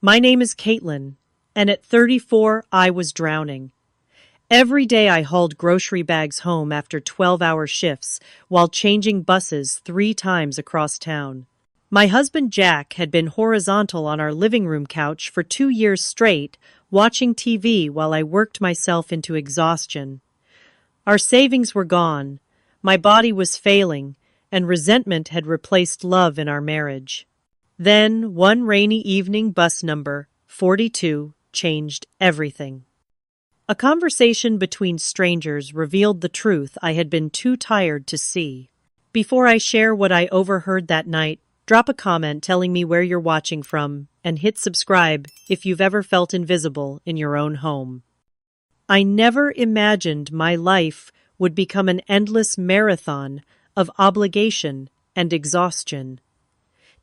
My name is Caitlyn, and at 34, I was drowning. Every day I hauled grocery bags home after 12-hour shifts while changing buses 3 times across town. My husband Jack had been horizontal on our living room couch for 2 years straight, watching TV while I worked myself into exhaustion. Our savings were gone, my body was failing, and resentment had replaced love in our marriage. Then, one rainy evening, bus number 42 changed everything. A conversation between strangers revealed the truth I had been too tired to see. Before I share what I overheard that night, drop a comment telling me where you're watching from, and hit subscribe if you've ever felt invisible in your own home. I never imagined my life would become an endless marathon of obligation and exhaustion.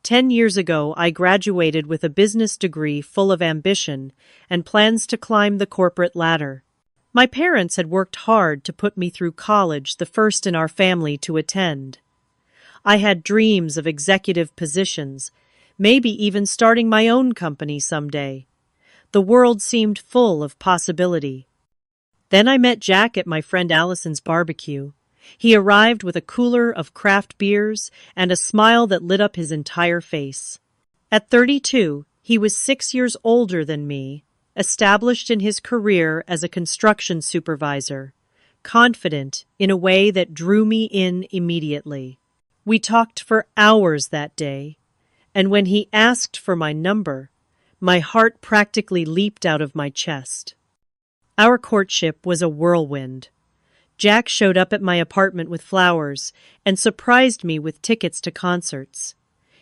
10 years ago, I graduated with a business degree full of ambition and plans to climb the corporate ladder. My parents had worked hard to put me through college, the first in our family to attend. I had dreams of executive positions, maybe even starting my own company someday. The world seemed full of possibility. Then I met Jack at my friend Allison's barbecue. He arrived with a cooler of craft beers and a smile that lit up his entire face. At 32, he was 6 years older than me, established in his career as a construction supervisor, confident in a way that drew me in immediately. We talked for hours that day, and when he asked for my number, my heart practically leaped out of my chest. Our courtship was a whirlwind. Jack showed up at my apartment with flowers and surprised me with tickets to concerts.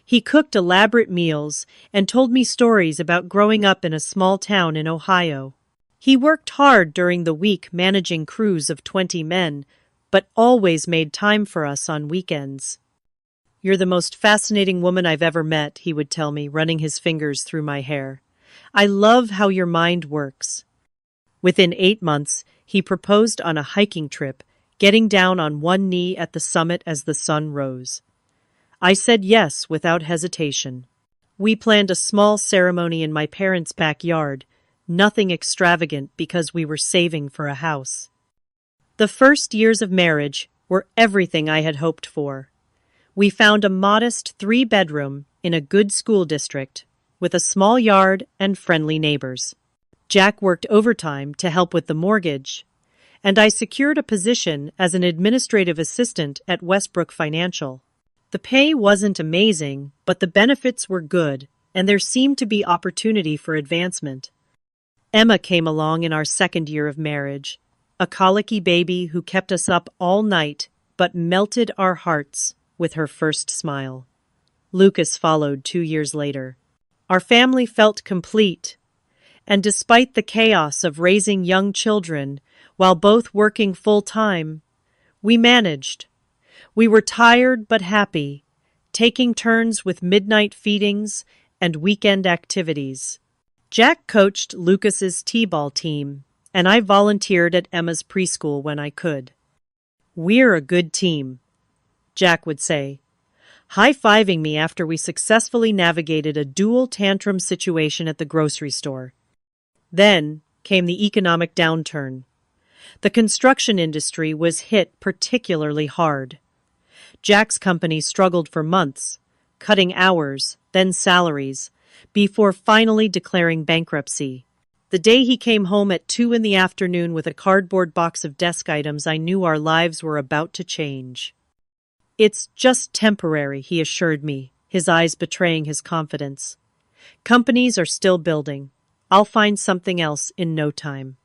He cooked elaborate meals and told me stories about growing up in a small town in Ohio. He worked hard during the week managing crews of 20 men, but always made time for us on weekends. "You're the most fascinating woman I've ever met," he would tell me, running his fingers through my hair. "I love how your mind works." Within 8 months, he proposed on a hiking trip, getting down on one knee at the summit as the sun rose. I said yes without hesitation. We planned a small ceremony in my parents' backyard, nothing extravagant because we were saving for a house. The first years of marriage were everything I had hoped for. We found a modest 3-bedroom in a good school district, with a small yard and friendly neighbors. Jack worked overtime to help with the mortgage, and I secured a position as an administrative assistant at Westbrook Financial. The pay wasn't amazing, but the benefits were good, and there seemed to be opportunity for advancement. Emma came along in our second year of marriage, a colicky baby who kept us up all night but melted our hearts with her first smile. Lucas followed 2 years later. Our family felt complete, and despite the chaos of raising young children while both working full-time, we managed. We were tired but happy, taking turns with midnight feedings and weekend activities. Jack coached Lucas's t-ball team, and I volunteered at Emma's preschool when I could. "We're a good team," Jack would say, high-fiving me after we successfully navigated a dual tantrum situation at the grocery store. Then came the economic downturn. The construction industry was hit particularly hard. Jack's company struggled for months, cutting hours, then salaries, before finally declaring bankruptcy. The day he came home at 2 in the afternoon with a cardboard box of desk items, I knew our lives were about to change. "It's just temporary," he assured me, his eyes betraying his confidence. "Companies are still building. I'll find something else in no time."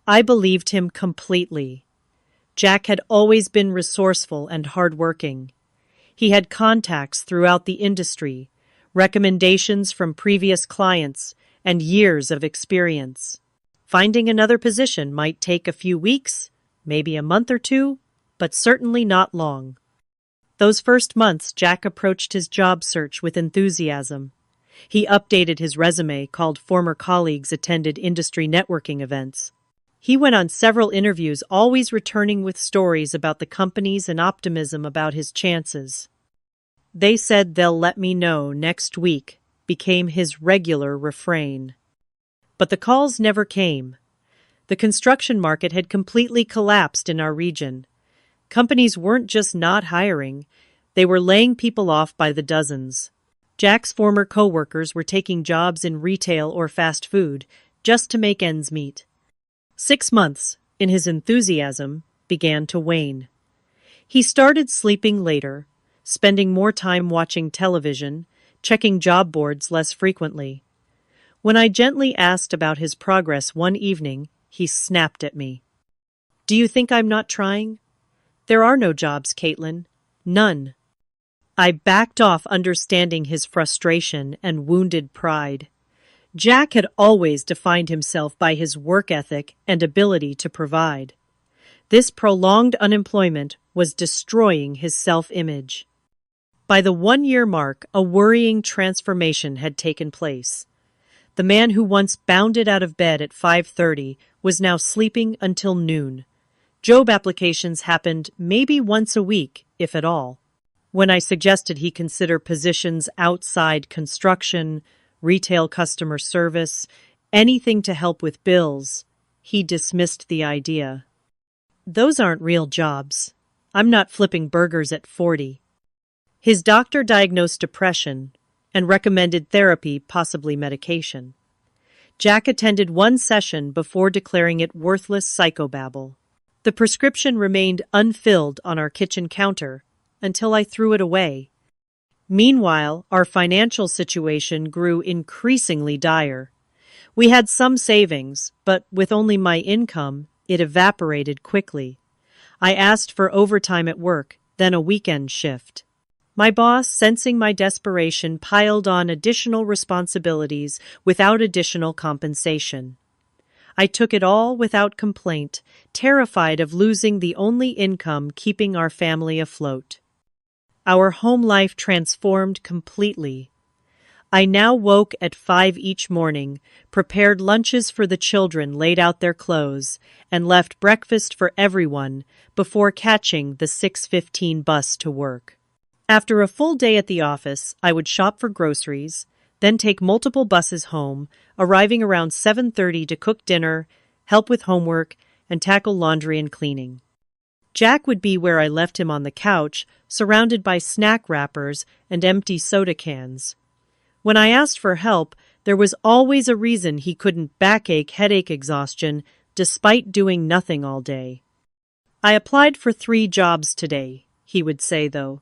I believed him completely. Jack had always been resourceful and hardworking. He had contacts throughout the industry, recommendations from previous clients, and years of experience. Finding another position might take a few weeks, maybe a month or two, but certainly not long. Those first months, Jack approached his job search with enthusiasm. He updated his resume, called former colleagues, attended industry networking events. He went on several interviews, always returning with stories about the companies and optimism about his chances. "They said they'll let me know next week," became his regular refrain. But the calls never came. The construction market had completely collapsed in our region. Companies weren't just not hiring, they were laying people off by the dozens. Jack's former coworkers were taking jobs in retail or fast food just to make ends meet. 6 months, in his enthusiasm, began to wane. He started sleeping later, spending more time watching television, checking job boards less frequently. When I gently asked about his progress one evening, he snapped at me. "Do you think I'm not trying? There are no jobs, Caitlyn. None." I backed off, understanding his frustration and wounded pride. Jack had always defined himself by his work ethic and ability to provide. This prolonged unemployment was destroying his self-image. By the 1-year mark, a worrying transformation had taken place. The man who once bounded out of bed at 5:30 was now sleeping until noon. Job applications happened maybe once a week, if at all. When I suggested he consider positions outside construction, retail customer service, anything to help with bills, he dismissed the idea. "Those aren't real jobs. I'm not flipping burgers at 40. His doctor diagnosed depression and recommended therapy, possibly medication. Jack attended one session before declaring it worthless psychobabble. The prescription remained unfilled on our kitchen counter until I threw it away. Meanwhile, our financial situation grew increasingly dire. We had some savings, but with only my income, it evaporated quickly. I asked for overtime at work, then a weekend shift. My boss, sensing my desperation, piled on additional responsibilities without additional compensation. I took it all without complaint, terrified of losing the only income keeping our family afloat. Our home life transformed completely. I now woke at 5 each morning, prepared lunches for the children, laid out their clothes, and left breakfast for everyone before catching the 6:15 bus to work. After a full day at the office, I would shop for groceries, then take multiple buses home, arriving around 7:30 to cook dinner, help with homework, and tackle laundry and cleaning. Jack would be where I left him, on the couch, surrounded by snack wrappers and empty soda cans. When I asked for help, there was always a reason: he couldn't, backache, headache, exhaustion, despite doing nothing all day. "I applied for 3 jobs today," he would say, though.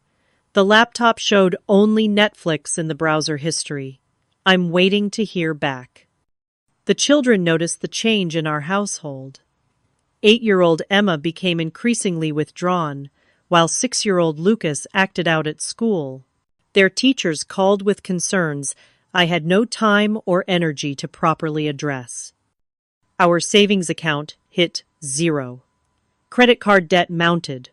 The laptop showed only Netflix in the browser history. "I'm waiting to hear back." The children noticed the change in our household. 8-year-old Emma became increasingly withdrawn, while 6-year-old Lucas acted out at school. Their teachers called with concerns I had no time or energy to properly address. Our savings account hit 0. Credit card debt mounted.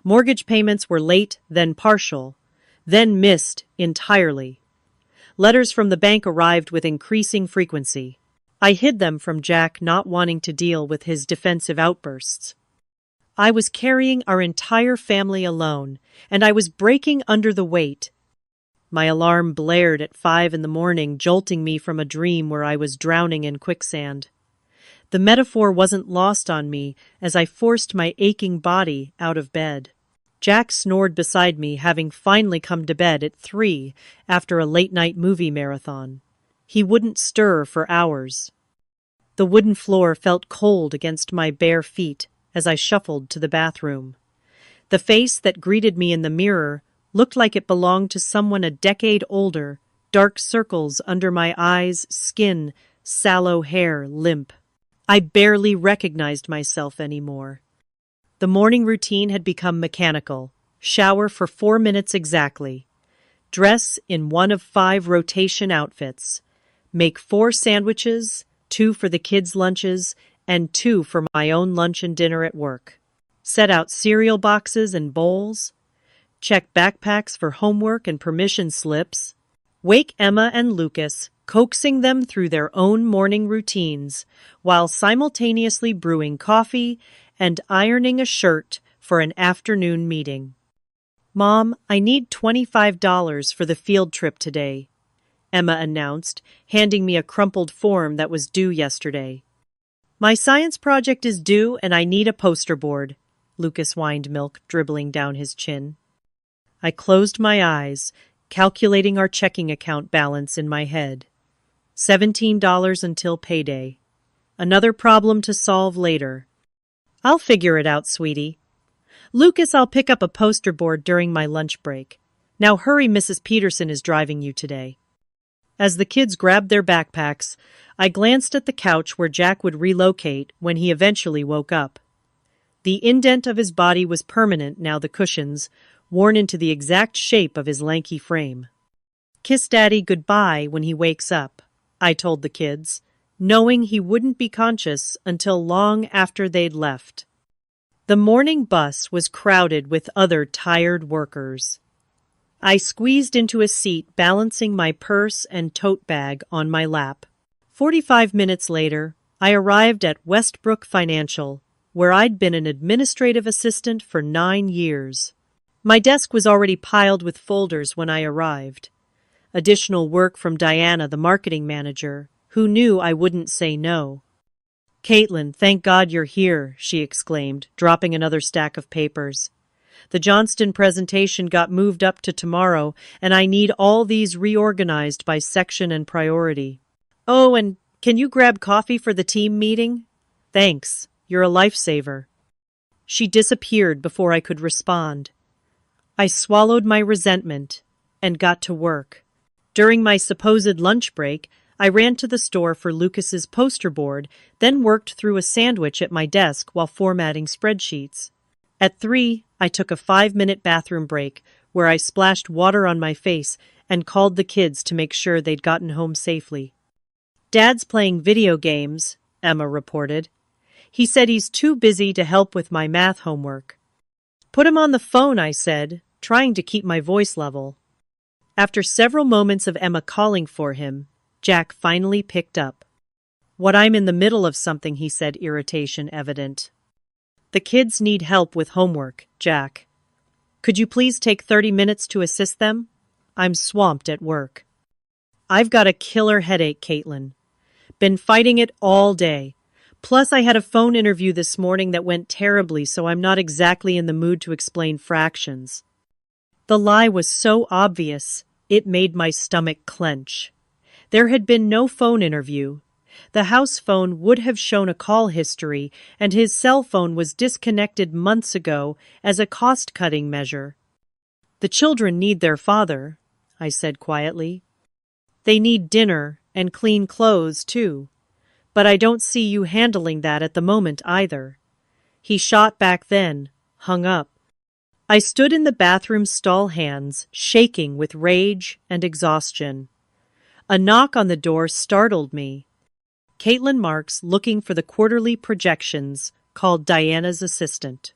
Mortgage payments were late, then partial, then missed entirely. Letters from the bank arrived with increasing frequency. I hid them from Jack, not wanting to deal with his defensive outbursts. I was carrying our entire family alone, and I was breaking under the weight. My alarm blared at 5 in the morning, jolting me from a dream where I was drowning in quicksand. The metaphor wasn't lost on me as I forced my aching body out of bed. Jack snored beside me, having finally come to bed at 3 after a late-night movie marathon. He wouldn't stir for hours. The wooden floor felt cold against my bare feet as I shuffled to the bathroom. The face that greeted me in the mirror looked like it belonged to someone a decade older, dark circles under my eyes, skin, sallow hair, limp. I barely recognized myself anymore. The morning routine had become mechanical. Shower for 4 minutes exactly. Dress in one of 5 rotation outfits. Make 4 sandwiches, 2 for the kids' lunches, and 2 for my own lunch and dinner at work. Set out cereal boxes and bowls. Check backpacks for homework and permission slips. Wake Emma and Lucas, coaxing them through their own morning routines, while simultaneously brewing coffee and ironing a shirt for an afternoon meeting. "Mom, I need $25 for the field trip today. Emma announced, handing me a crumpled form that was due yesterday. My science project is due and I need a poster board, Lucas whined, milk dribbling down his chin. I closed my eyes, calculating our checking account balance in my head. $17 until payday. Another problem to solve later. I'll figure it out, sweetie. Lucas, I'll pick up a poster board during my lunch break. Now hurry, Mrs. Peterson is driving you today. As the kids grabbed their backpacks, I glanced at the couch where Jack would relocate when he eventually woke up. The indent of his body was permanent now, the cushions, worn into the exact shape of his lanky frame. Kiss Daddy goodbye when he wakes up, I told the kids, knowing he wouldn't be conscious until long after they'd left. The morning bus was crowded with other tired workers. I squeezed into a seat, balancing my purse and tote bag on my lap. 45 minutes later, I arrived at Westbrook Financial, where I'd been an administrative assistant for 9 years. My desk was already piled with folders when I arrived. Additional work from Diana, the marketing manager, who knew I wouldn't say no. Caitlyn, thank God you're here, she exclaimed, dropping another stack of papers. The Johnston presentation got moved up to tomorrow, and I need all these reorganized by section and priority. Oh, and can you grab coffee for the team meeting? Thanks, you're a lifesaver. She disappeared before I could respond. I swallowed my resentment and got to work. During my supposed lunch break, I ran to the store for Lucas's poster board, then worked through a sandwich at my desk while formatting spreadsheets. At 3, I took a 5-minute bathroom break where I splashed water on my face and called the kids to make sure they'd gotten home safely. Dad's playing video games, Emma reported. He said he's too busy to help with my math homework. Put him on the phone, I said, trying to keep my voice level. After several moments of Emma calling for him, Jack finally picked up. What, I'm in the middle of something, he said, irritation evident. The kids need help with homework, Jack. Could you please take 30 minutes to assist them? I'm swamped at work. I've got a killer headache, Caitlyn. Been fighting it all day. Plus, I had a phone interview this morning that went terribly, so I'm not exactly in the mood to explain fractions. The lie was so obvious, it made my stomach clench. There had been no phone interview. The house phone would have shown a call history, and his cell phone was disconnected months ago as a cost-cutting measure. The children need their father, I said quietly. They need dinner and clean clothes, too. But I don't see you handling that at the moment either. He shot back then, hung up. I stood in the bathroom stall, hands shaking with rage and exhaustion. A knock on the door startled me. Caitlyn Marks, looking for the quarterly projections, called Diana's assistant.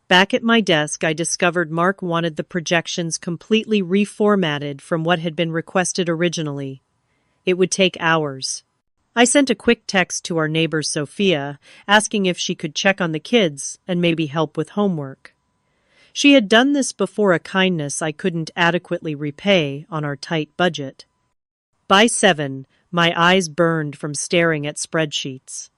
Back at my desk, I discovered Mark wanted the projections completely reformatted from what had been requested originally. It would take hours. I sent a quick text to our neighbor Sophia, asking if she could check on the kids and maybe help with homework. She had done this before, a kindness I couldn't adequately repay on our tight budget. By 7, my eyes burned from staring at spreadsheets.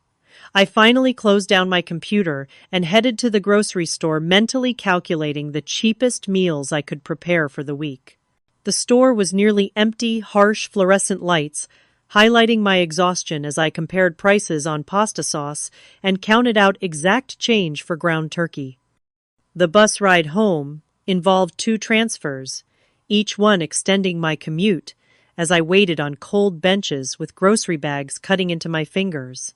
I finally closed down my computer and headed to the grocery store, mentally calculating the cheapest meals I could prepare for the week. The store was nearly empty, harsh fluorescent lights, highlighting my exhaustion as I compared prices on pasta sauce and counted out exact change for ground turkey. The bus ride home involved 2 transfers, each one extending my commute, as I waited on cold benches with grocery bags cutting into my fingers.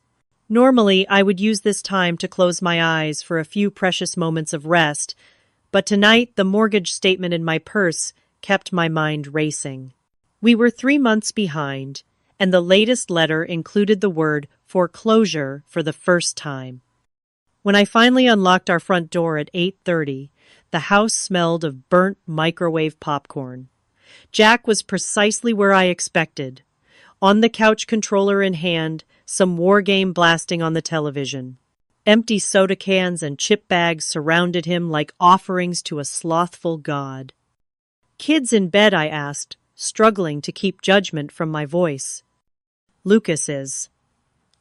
Normally, I would use this time to close my eyes for a few precious moments of rest, but tonight the mortgage statement in my purse kept my mind racing. We were 3 months behind, and the latest letter included the word foreclosure for the first time. When I finally unlocked our front door at 8:30, the house smelled of burnt microwave popcorn. Jack was precisely where I expected, on the couch, controller in hand, some war game blasting on the television. Empty soda cans and chip bags surrounded him like offerings to a slothful god. Kids in bed, I asked, struggling to keep judgment from my voice. Lucas is.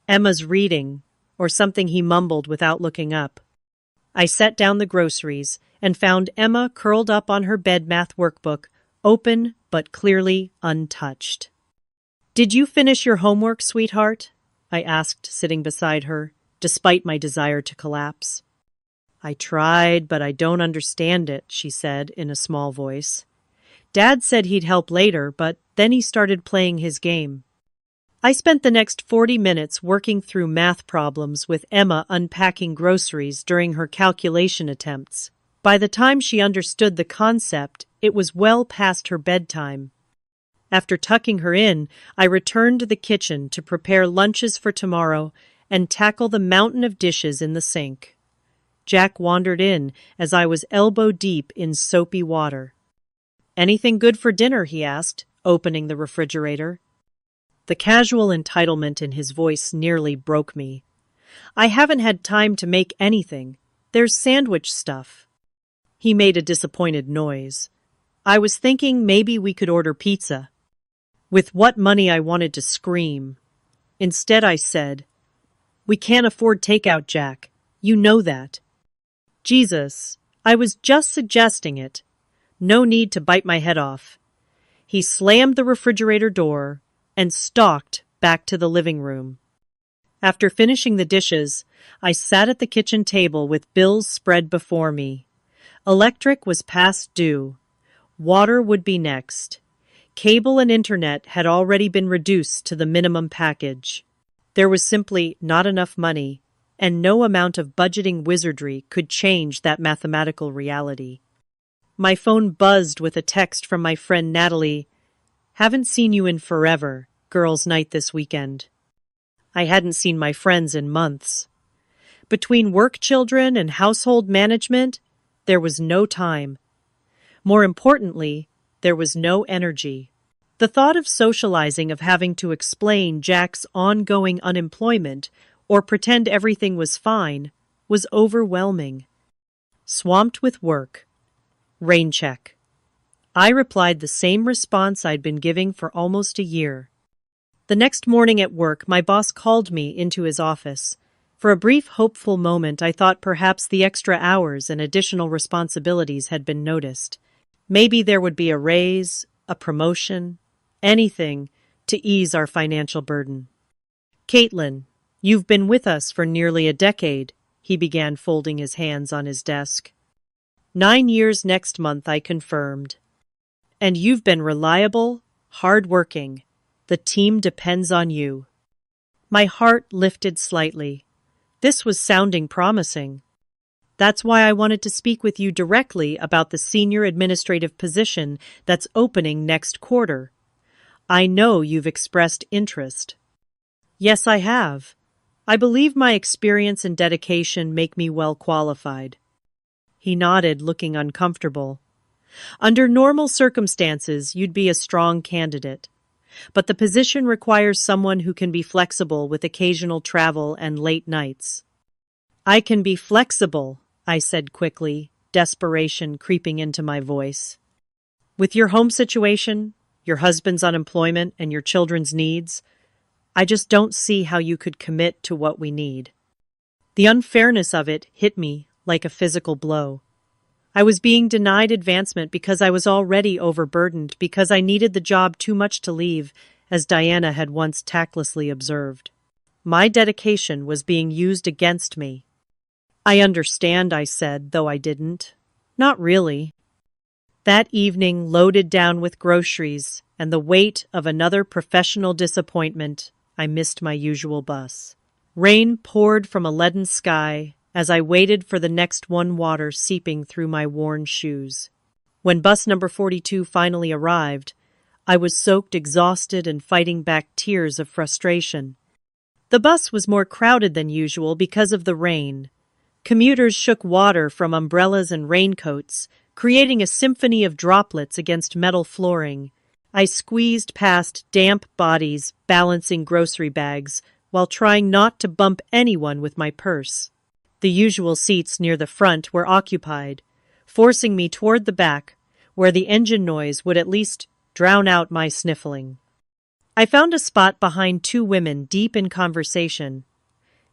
Emma's reading, or something he mumbled without looking up. I set down the groceries and found Emma curled up on her bed math workbook, open but clearly untouched. "Did you finish your homework, sweetheart?" I asked, sitting beside her, despite my desire to collapse. "I tried, but I don't understand it," she said in a small voice. "Dad said he'd help later, but then he started playing his game." I spent the next 40 minutes working through math problems with Emma unpacking groceries during her calculation attempts. By the time she understood the concept, it was well past her bedtime. After tucking her in, I returned to the kitchen to prepare lunches for tomorrow and tackle the mountain of dishes in the sink. Jack wandered in as I was elbow-deep in soapy water. "Anything good for dinner?" he asked, opening the refrigerator. The casual entitlement in his voice nearly broke me. "I haven't had time to make anything. There's sandwich stuff." He made a disappointed noise. I was thinking maybe we could order pizza. With what money I wanted to scream. Instead I said, "We can't afford takeout, Jack. You know that." "Jesus, I was just suggesting it. No need to bite my head off." He slammed the refrigerator door and stalked back to the living room. After finishing the dishes, I sat at the kitchen table with bills spread before me. Electric was past due. Water would be next. Cable and internet had already been reduced to the minimum package. There was simply not enough money, and no amount of budgeting wizardry could change that mathematical reality. My phone buzzed with a text from my friend Natalie. "Haven't seen you in forever. Girls' night this weekend." I hadn't seen my friends in months. Between work children and household management, there was no time. More importantly, there was no energy. The thought of socializing, of having to explain Jack's ongoing unemployment or pretend everything was fine, was overwhelming. Swamped with work. Rain check. I replied the same response I'd been giving for almost a year. The next morning at work, my boss called me into his office. For a brief, hopeful moment, I thought perhaps the extra hours and additional responsibilities had been noticed. Maybe there would be a raise, a promotion, anything to ease our financial burden. "Caitlyn, you've been with us for nearly a decade," he began, folding his hands on his desk. 9 years next month, I confirmed. "And you've been reliable, hard-working. The team depends on you." My heart lifted slightly. This was sounding promising. "That's why I wanted to speak with you directly about the senior administrative position that's opening next quarter. I know you've expressed interest." "Yes, I have. I believe my experience and dedication make me well qualified." He nodded, looking uncomfortable. "Under normal circumstances, you'd be a strong candidate. But the position requires someone who can be flexible with occasional travel and late nights." "I can be flexible," I said quickly, desperation creeping into my voice. "With your home situation, your husband's unemployment, and your children's needs, I just don't see how you could commit to what we need." The unfairness of it hit me like a physical blow. I was being denied advancement because I was already overburdened, because I needed the job too much to leave, as Diana had once tactlessly observed. My dedication was being used against me. "I understand," I said, though I didn't. "Not really." That evening, loaded down with groceries and the weight of another professional disappointment, I missed my usual bus. Rain poured from a leaden sky as I waited for the next one, water seeping through my worn shoes. When bus number 42 finally arrived, I was soaked, exhausted, and fighting back tears of frustration. The bus was more crowded than usual because of the rain. Commuters shook water from umbrellas and raincoats, creating a symphony of droplets against metal flooring. I squeezed past damp bodies, balancing grocery bags, while trying not to bump anyone with my purse. The usual seats near the front were occupied, forcing me toward the back, where the engine noise would at least drown out my sniffling. I found a spot behind two women deep in conversation.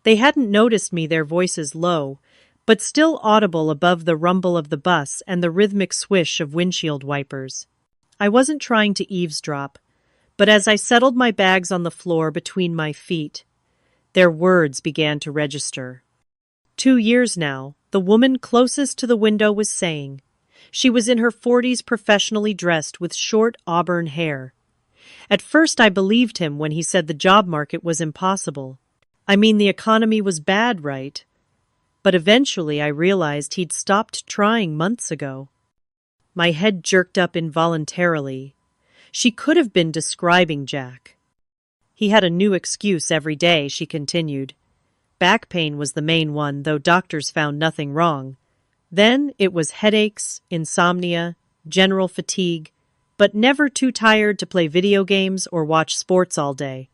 They hadn't noticed me, their voices low, but still audible above the rumble of the bus and the rhythmic swish of windshield wipers. I wasn't trying to eavesdrop, but as I settled my bags on the floor between my feet, their words began to register. 2 years now, the woman closest to the window was saying. She was in her 40s, professionally dressed with short auburn hair. At first I believed him when he said the job market was impossible. I mean, the economy was bad, right? But eventually I realized he'd stopped trying months ago. My head jerked up involuntarily. She could have been describing Jack. He had a new excuse every day, she continued. Back pain was the main one, though doctors found nothing wrong. Then it was headaches, insomnia, general fatigue, but never too tired to play video games or watch sports all day.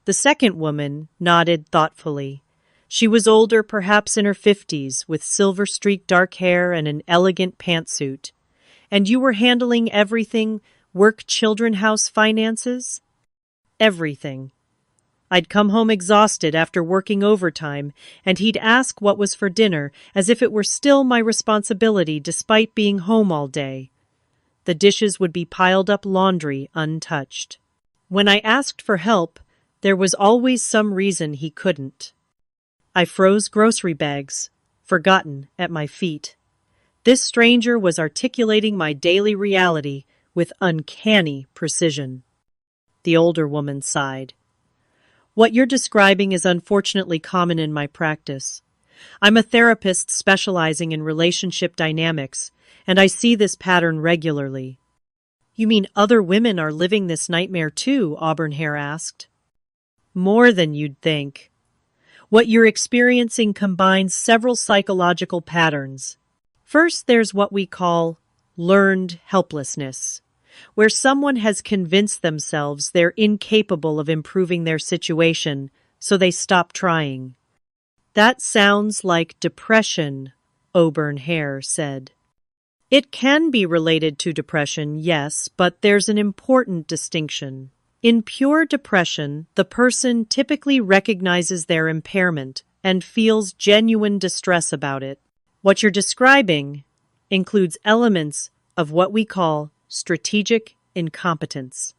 The second woman nodded thoughtfully. She was older, perhaps in her 50s, with silver-streaked dark hair and an elegant pantsuit. And you were handling everything, work, children, house, finances? Everything. I'd come home exhausted after working overtime, and he'd ask what was for dinner, as if it were still my responsibility despite being home all day. The dishes would be piled up, laundry untouched. When I asked for help, there was always some reason he couldn't. I froze grocery bags, forgotten, at my feet. This stranger was articulating my daily reality with uncanny precision. The older woman sighed. What you're describing is unfortunately common in my practice. I'm a therapist specializing in relationship dynamics, and I see this pattern regularly. You mean other women are living this nightmare too? Auburn hair asked. More than you'd think. What you're experiencing combines several psychological patterns. First, there's what we call learned helplessness, where someone has convinced themselves they're incapable of improving their situation, so they stop trying. That sounds like depression, Auburn hair said. It can be related to depression, yes, but there's an important distinction. In pure depression, the person typically recognizes their impairment and feels genuine distress about it. What you're describing includes elements of what we call strategic incompetence.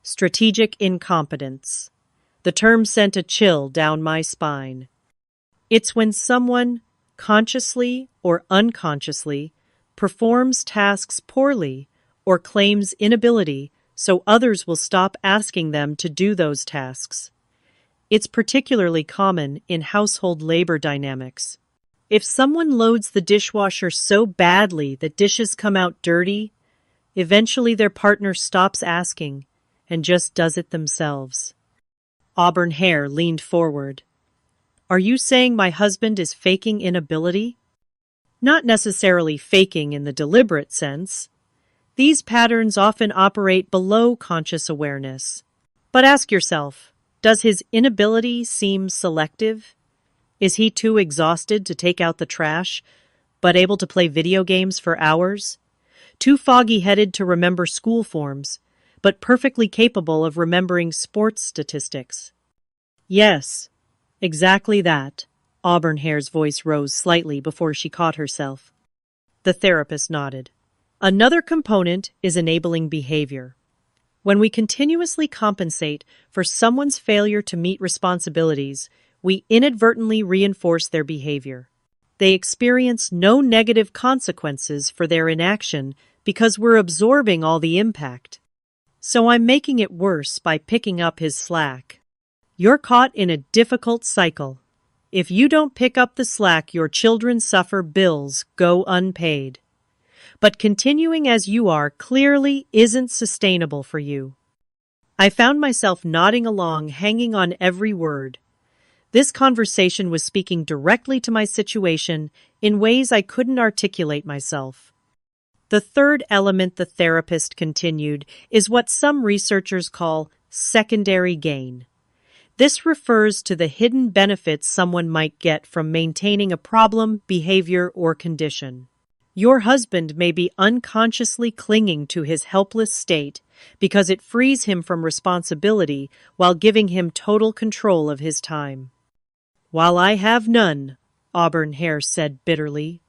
Strategic incompetence. The term sent a chill down my spine. It's when someone, consciously or unconsciously, performs tasks poorly or claims inability so others will stop asking them to do those tasks. It's particularly common in household labor dynamics. If someone loads the dishwasher so badly that dishes come out dirty, eventually their partner stops asking and just does it themselves. Auburn hair leaned forward. Are you saying my husband is faking inability? Not necessarily faking in the deliberate sense. These patterns often operate below conscious awareness. But ask yourself, does his inability seem selective? Is he too exhausted to take out the trash, but able to play video games for hours? Too foggy-headed to remember school forms, but perfectly capable of remembering sports statistics? Yes, exactly that. Auburn hair's voice rose slightly before she caught herself. The therapist nodded. Another component is enabling behavior. When we continuously compensate for someone's failure to meet responsibilities, we inadvertently reinforce their behavior. They experience no negative consequences for their inaction because we're absorbing all the impact. So I'm making it worse by picking up his slack. You're caught in a difficult cycle. If you don't pick up the slack, your children suffer, bills go unpaid. But continuing as you are clearly isn't sustainable for you. I found myself nodding along, hanging on every word. This conversation was speaking directly to my situation in ways I couldn't articulate myself. The third element, the therapist continued, is what some researchers call secondary gain. This refers to the hidden benefits someone might get from maintaining a problem, behavior, or condition. Your husband may be unconsciously clinging to his helpless state because it frees him from responsibility while giving him total control of his time. While I have none, Auburn Hair said bitterly.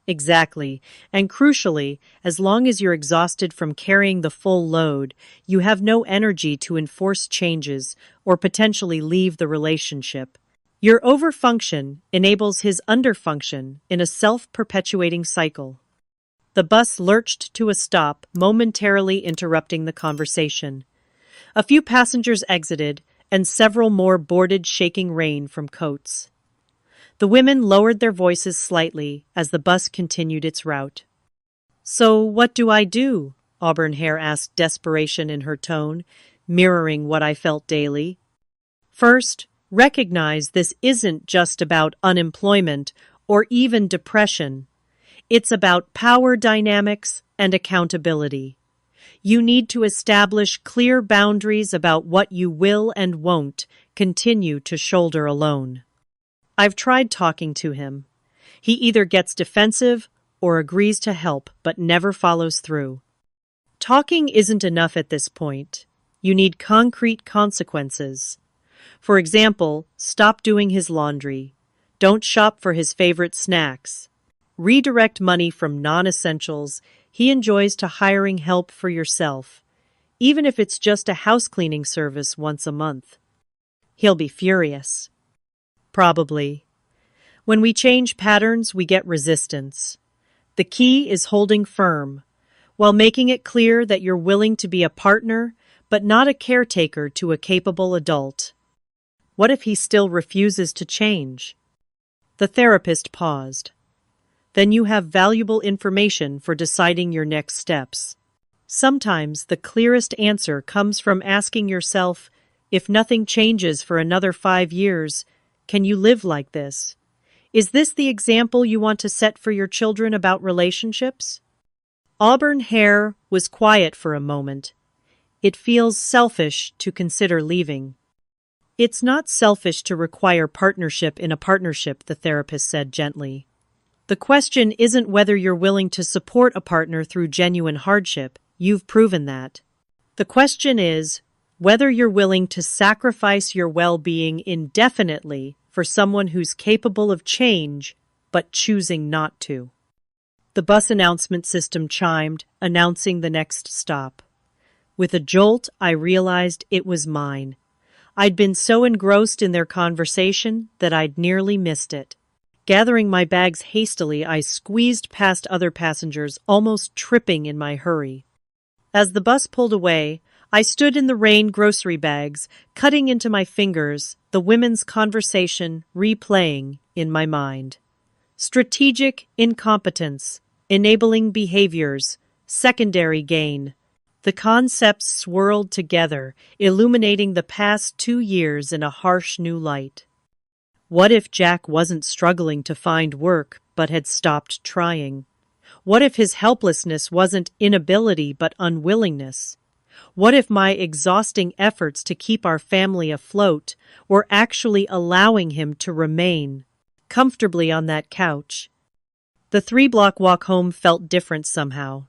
Exactly, and crucially, as long as you're exhausted from carrying the full load, you have no energy to enforce changes or potentially leave the relationship. Your overfunction enables his underfunction in a self-perpetuating cycle. The bus lurched to a stop, momentarily interrupting the conversation. A few passengers exited, and several more boarded, shaking rain from coats. The women lowered their voices slightly as the bus continued its route. "So what do I do?" Auburn Hair asked, desperation in her tone, mirroring what I felt daily. "First, recognize this isn't just about unemployment or even depression. It's about power dynamics and accountability. You need to establish clear boundaries about what you will and won't continue to shoulder alone." I've tried talking to him. He either gets defensive or agrees to help but never follows through. Talking isn't enough at this point. You need concrete consequences. For example, stop doing his laundry. Don't shop for his favorite snacks. Redirect money from non-essentials he enjoys to hiring help for yourself, even if it's just a house cleaning service once a month. He'll be furious. Probably. When we change patterns, we get resistance. The key is holding firm, while making it clear that you're willing to be a partner, but not a caretaker to a capable adult. What if he still refuses to change? The therapist paused. Then you have valuable information for deciding your next steps. Sometimes the clearest answer comes from asking yourself, if nothing changes for another 5 years, can you live like this? Is this the example you want to set for your children about relationships? Auburn Hair was quiet for a moment. It feels selfish to consider leaving. It's not selfish to require partnership in a partnership, the therapist said gently. The question isn't whether you're willing to support a partner through genuine hardship. You've proven that. The question is whether you're willing to sacrifice your well-being indefinitely for someone who's capable of change, but choosing not to. The bus announcement system chimed, announcing the next stop. With a jolt, I realized it was mine. I'd been so engrossed in their conversation that I'd nearly missed it. Gathering my bags hastily, I squeezed past other passengers, almost tripping in my hurry. As the bus pulled away, I stood in the rain, grocery bags, cutting into my fingers, the women's conversation replaying in my mind. Strategic incompetence, enabling behaviors, secondary gain. The concepts swirled together, illuminating the past 2 years in a harsh new light. What if Jack wasn't struggling to find work, but had stopped trying? What if his helplessness wasn't inability, but unwillingness? What if my exhausting efforts to keep our family afloat were actually allowing him to remain comfortably on that couch? The 3-block walk home felt different somehow.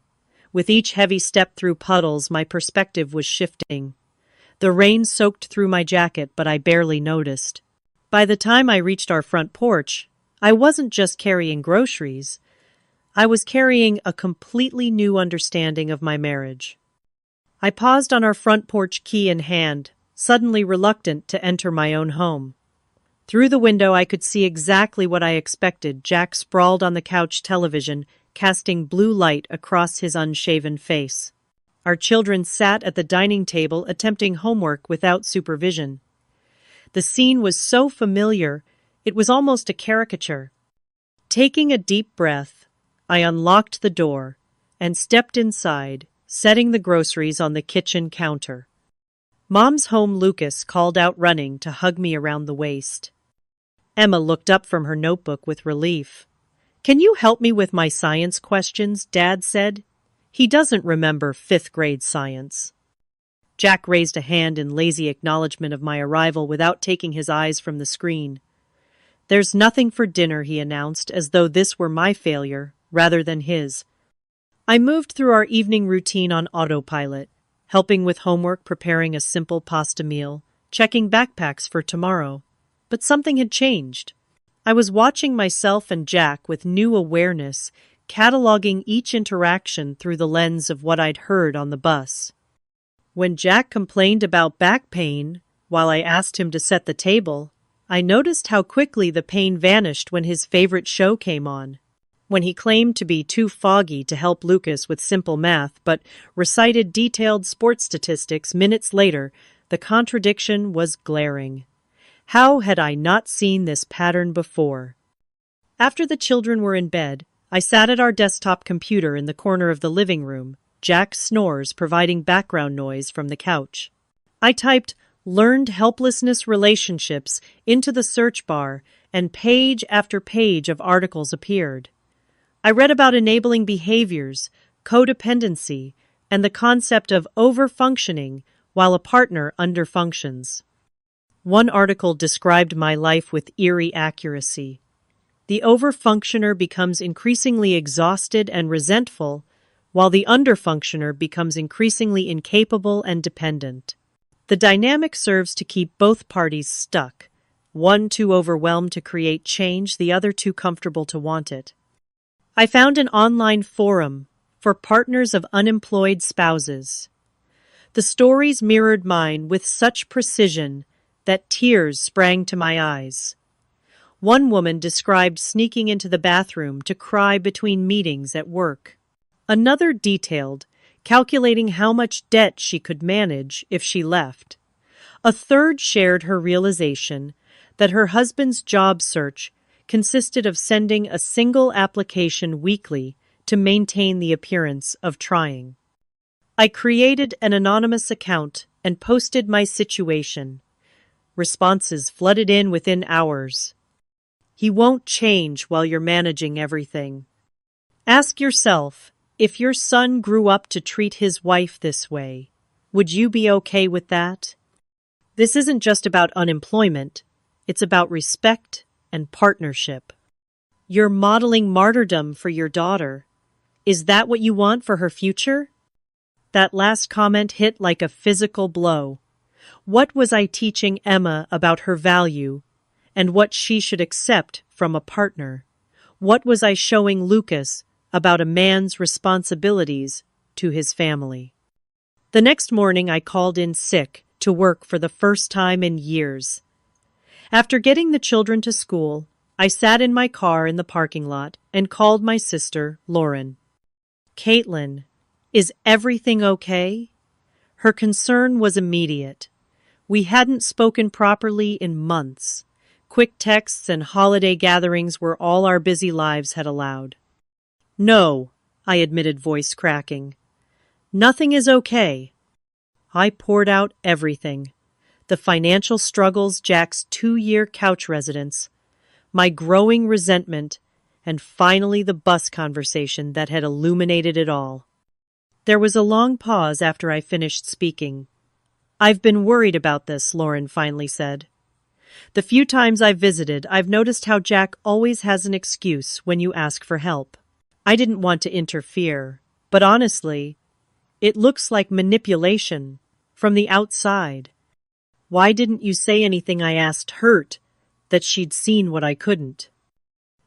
With each heavy step through puddles, my perspective was shifting. The rain soaked through my jacket, but I barely noticed. By the time I reached our front porch, I wasn't just carrying groceries. I was carrying a completely new understanding of my marriage. I paused on our front porch, key in hand, suddenly reluctant to enter my own home. Through the window, I could see exactly what I expected. Jack sprawled on the couch television, casting blue light across his unshaven face. Our children sat at the dining table attempting homework without supervision. The scene was so familiar, it was almost a caricature. Taking a deep breath, I unlocked the door and stepped inside, setting the groceries on the kitchen counter. Mom's home. Lucas called out, running to hug me around the waist. Emma looked up from her notebook with relief. "Can you help me with my science questions?" Dad said. He doesn't remember 5th grade science. Jack raised a hand in lazy acknowledgement of my arrival without taking his eyes from the screen. "There's nothing for dinner," he announced, as though this were my failure, rather than his. I moved through our evening routine on autopilot, helping with homework, preparing a simple pasta meal, checking backpacks for tomorrow. But something had changed. I was watching myself and Jack with new awareness, cataloging each interaction through the lens of what I'd heard on the bus. When Jack complained about back pain, while I asked him to set the table, I noticed how quickly the pain vanished when his favorite show came on. When he claimed to be too foggy to help Lucas with simple math but recited detailed sports statistics minutes later, the contradiction was glaring. How had I not seen this pattern before? After the children were in bed, I sat at our desktop computer in the corner of the living room, Jack snores providing background noise from the couch. I typed "learned helplessness relationships" into the search bar, and page after page of articles appeared. I read about enabling behaviors, codependency, and the concept of overfunctioning while a partner underfunctions. One article described my life with eerie accuracy. The overfunctioner becomes increasingly exhausted and resentful, while the underfunctioner becomes increasingly incapable and dependent. The dynamic serves to keep both parties stuck, one too overwhelmed to create change, the other too comfortable to want it. I found an online forum for partners of unemployed spouses. The stories mirrored mine with such precision that tears sprang to my eyes. One woman described sneaking into the bathroom to cry between meetings at work. Another detailed calculating how much debt she could manage if she left. A third shared her realization that her husband's job search consisted of sending a single application weekly to maintain the appearance of trying. I created an anonymous account and posted my situation. Responses flooded in within hours. "He won't change while you're managing everything." Ask yourself, if your son grew up to treat his wife this way, would you be okay with that? This isn't just about unemployment, it's about respect and partnership. You're modeling martyrdom for your daughter. Is that what you want for her future? That last comment hit like a physical blow. What was I teaching Emma about her value and what she should accept from a partner? What was I showing Lucas about a man's responsibilities to his family? The next morning I called in sick to work for the first time in years. After getting the children to school, I sat in my car in the parking lot and called my sister, Lauren. "Caitlyn, is everything okay?" Her concern was immediate. We hadn't spoken properly in months. Quick texts and holiday gatherings were all our busy lives had allowed. "No," I admitted, voice cracking. "Nothing is okay." I poured out everything. The financial struggles, Jack's 2-year couch residence, my growing resentment, and finally the bus conversation that had illuminated it all. There was a long pause after I finished speaking. "I've been worried about this," Lauren finally said. "The few times I've visited, I've noticed how Jack always has an excuse when you ask for help. I didn't want to interfere, but honestly, it looks like manipulation from the outside. Why didn't you say anything?" I asked, hurt that she'd seen what I couldn't.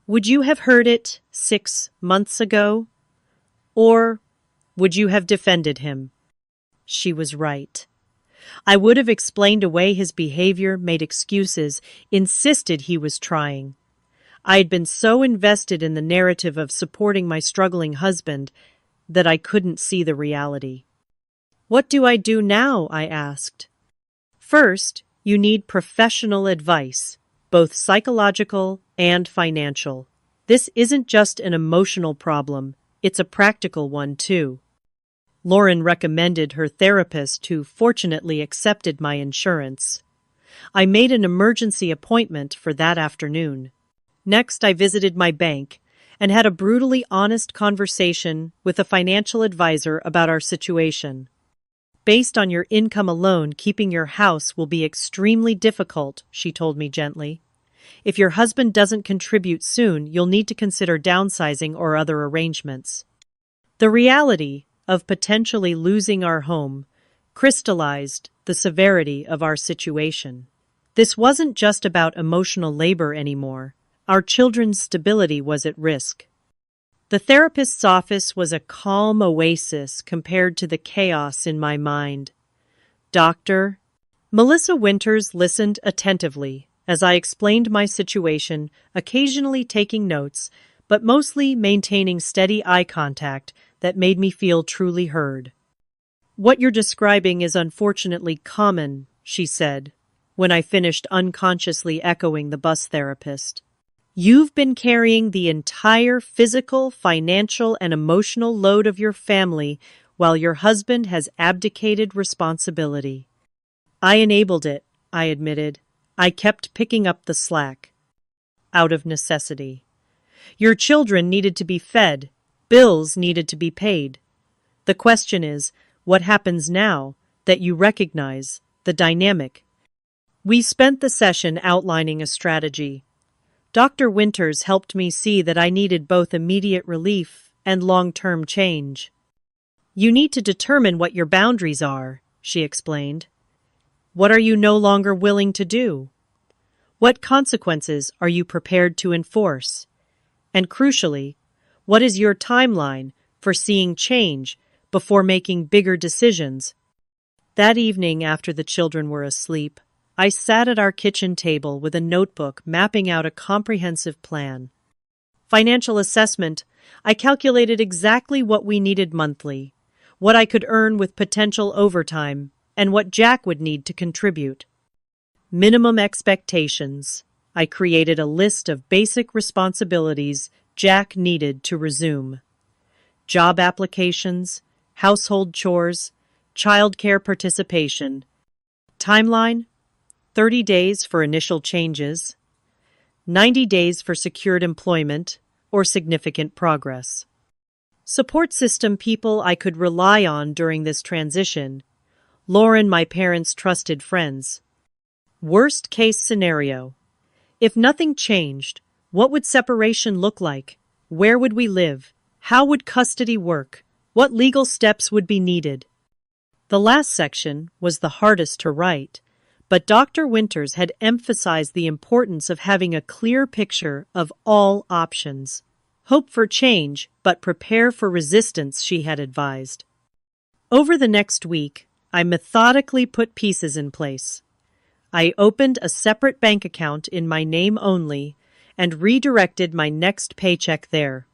"Would you have heard it 6 months ago? Or would you have defended him?" She was right. I would have explained away his behavior, made excuses, insisted he was trying. I had been so invested in the narrative of supporting my struggling husband that I couldn't see the reality. "What do I do now?" I asked. "First, you need professional advice, both psychological and financial. This isn't just an emotional problem, it's a practical one too." Lauren recommended her therapist, who fortunately accepted my insurance. I made an emergency appointment for that afternoon. Next, I visited my bank and had a brutally honest conversation with a financial advisor about our situation. "Based on your income alone, keeping your house will be extremely difficult," she told me gently. If your husband doesn't contribute soon, you'll need to consider downsizing or other arrangements. The reality of potentially losing our home crystallized the severity of our situation. This wasn't just about emotional labor anymore. Our children's stability was at risk. The therapist's office was a calm oasis compared to the chaos in my mind. Doctor, Melissa Winters listened attentively as I explained my situation, occasionally taking notes, but mostly maintaining steady eye contact that made me feel truly heard. What you're describing is unfortunately common, she said, when I finished unconsciously echoing the bus therapist. You've been carrying the entire physical, financial, and emotional load of your family while your husband has abdicated responsibility. I enabled it, I admitted. I kept picking up the slack. Out of necessity. Your children needed to be fed. Bills needed to be paid. The question is, what happens now that you recognize the dynamic? We spent the session outlining a strategy. Dr. Winters helped me see that I needed both immediate relief and long-term change. You need to determine what your boundaries are, she explained. What are you no longer willing to do? What consequences are you prepared to enforce? And crucially, what is your timeline for seeing change before making bigger decisions? That evening, after the children were asleep, I sat at our kitchen table with a notebook mapping out a comprehensive plan. Financial assessment, I calculated exactly what we needed monthly, what I could earn with potential overtime, and what Jack would need to contribute. Minimum expectations. I created a list of basic responsibilities Jack needed to resume. Job applications, household chores, childcare participation. Timeline: 30 days for initial changes, 90 days for secured employment or significant progress. Support system people I could rely on during this transition. Lauren, my parents' trusted friends. Worst case scenario. If nothing changed, what would separation look like? Where would we live? How would custody work? What legal steps would be needed? The last section was the hardest to write, but Dr. Winters had emphasized the importance of having a clear picture of all options. Hope for change, but prepare for resistance, she had advised. Over the next week, I methodically put pieces in place. I opened a separate bank account in my name only and redirected my next paycheck there.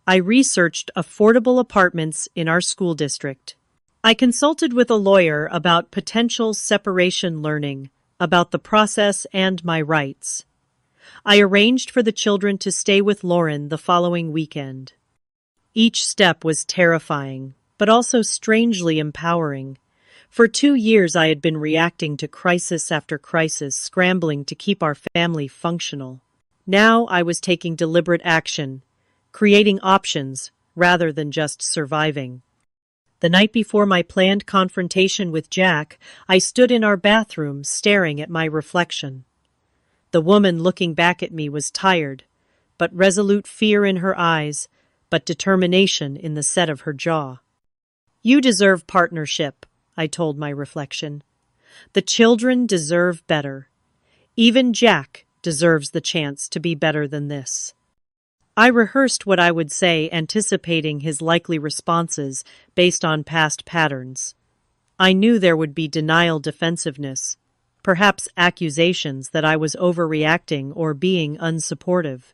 I researched affordable apartments in our school district. I consulted with a lawyer about potential separation learning, about the process and my rights. I arranged for the children to stay with Lauren the following weekend. Each step was terrifying, but also strangely empowering. For 2 years I had been reacting to crisis after crisis, scrambling to keep our family functional. Now I was taking deliberate action, creating options rather than just surviving. The night before my planned confrontation with Jack, I stood in our bathroom staring at my reflection. The woman looking back at me was tired, but resolute, fear in her eyes, but determination in the set of her jaw. You deserve partnership, I told my reflection. The children deserve better. Even Jack deserves the chance to be better than this. I rehearsed what I would say, anticipating his likely responses based on past patterns. I knew there would be denial, defensiveness, perhaps accusations that I was overreacting or being unsupportive.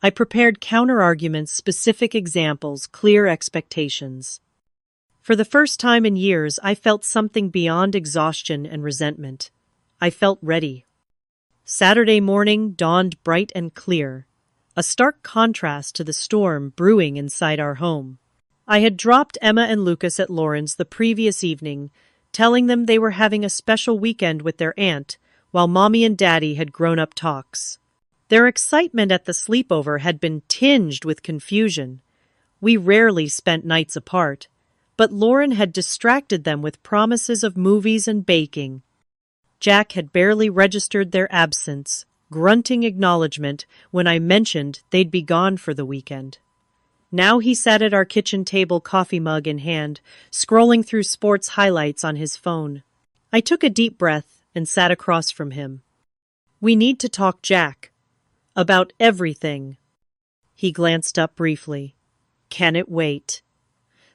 I prepared counterarguments, specific examples, clear expectations. For the first time in years, I felt something beyond exhaustion and resentment. I felt ready. Saturday morning dawned bright and clear, a stark contrast to the storm brewing inside our home. I had dropped Emma and Lucas at Lauren's the previous evening, telling them they were having a special weekend with their aunt, while Mommy and Daddy had grown-up talks. Their excitement at the sleepover had been tinged with confusion. We rarely spent nights apart, but Lauren had distracted them with promises of movies and baking. Jack had barely registered their absence, grunting acknowledgement when I mentioned they'd be gone for the weekend. Now he sat at our kitchen table, coffee mug in hand, scrolling through sports highlights on his phone. I took a deep breath and sat across from him. "We need to talk, Jack. About everything." He glanced up briefly. "Can it wait?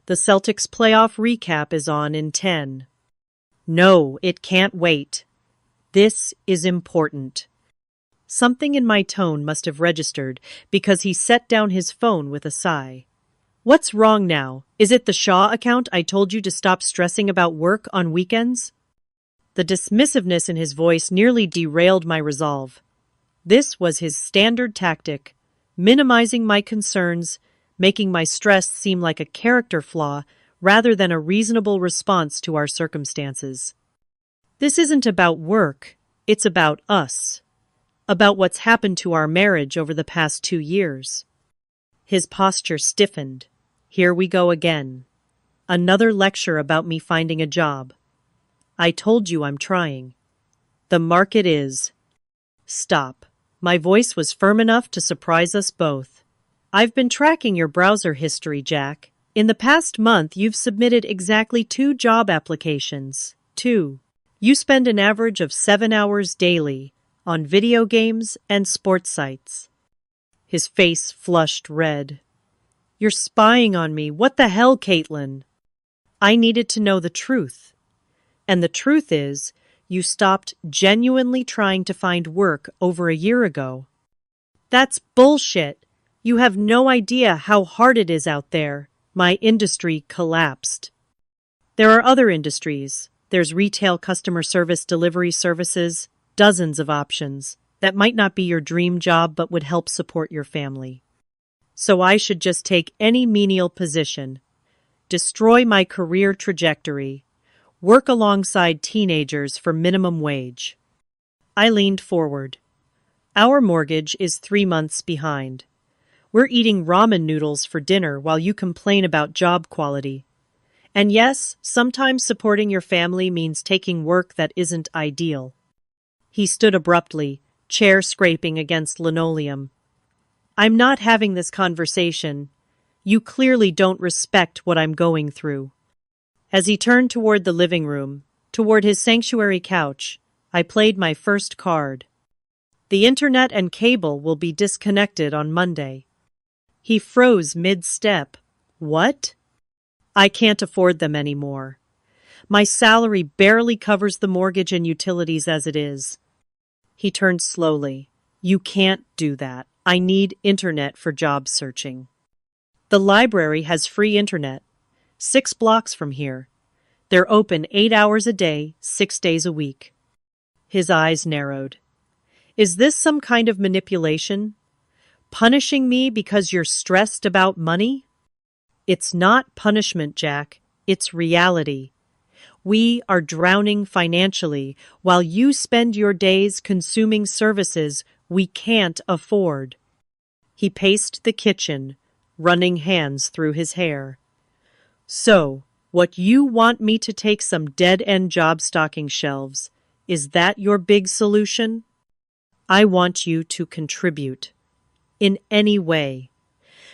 The Celtics playoff recap is on in 10. "No, it can't wait. This is important." Something in my tone must have registered because he set down his phone with a sigh. "What's wrong now? Is it the Shaw account I told you to stop stressing about work on weekends?" The dismissiveness in his voice nearly derailed my resolve. This was his standard tactic, minimizing my concerns, making my stress seem like a character flaw rather than a reasonable response to our circumstances. "This isn't about work, it's about us. About what's happened to our marriage over the past 2 years. His posture stiffened. Here we go again. Another lecture about me finding a job. "I told you I'm trying. The market is—" Stop. My voice was firm enough to surprise us both. "I've been tracking your browser history, Jack. In the past month, you've submitted exactly 2 job applications. 2. You spend an average of 7 hours daily on video games and sports sites." His face flushed red. "You're spying on me. What the hell, Caitlyn?" I needed to know the truth. And the truth is, you stopped genuinely trying to find work over a year ago. "That's bullshit. You have no idea how hard it is out there." My industry collapsed. There are other industries. There's retail customer service delivery services, dozens of options. That might not be your dream job but would help support your family. So I should just take any menial position, destroy my career trajectory, work alongside teenagers for minimum wage. I leaned forward. "Our mortgage is 3 months behind. We're eating ramen noodles for dinner while you complain about job quality. And yes, sometimes supporting your family means taking work that isn't ideal." He stood abruptly, chair scraping against linoleum. "I'm not having this conversation. You clearly don't respect what I'm going through." As he turned toward the living room, toward his sanctuary couch, I played my first card. "The internet and cable will be disconnected on Monday." He froze mid-step. "What?" "I can't afford them anymore. My salary barely covers the mortgage and utilities as it is." He turned slowly. "You can't do that. I need internet for job searching. The library has free internet, 6 blocks from here. They're open 8 hours a day, 6 days a week." His eyes narrowed. "Is this some kind of manipulation? Punishing me because you're stressed about money?" "It's not punishment, Jack. It's reality. We are drowning financially while you spend your days consuming services we can't afford." He paced the kitchen, running hands through his hair. "So, what you want me to take some dead-end job stocking shelves, is that your big solution?" "I want you to contribute. In any way.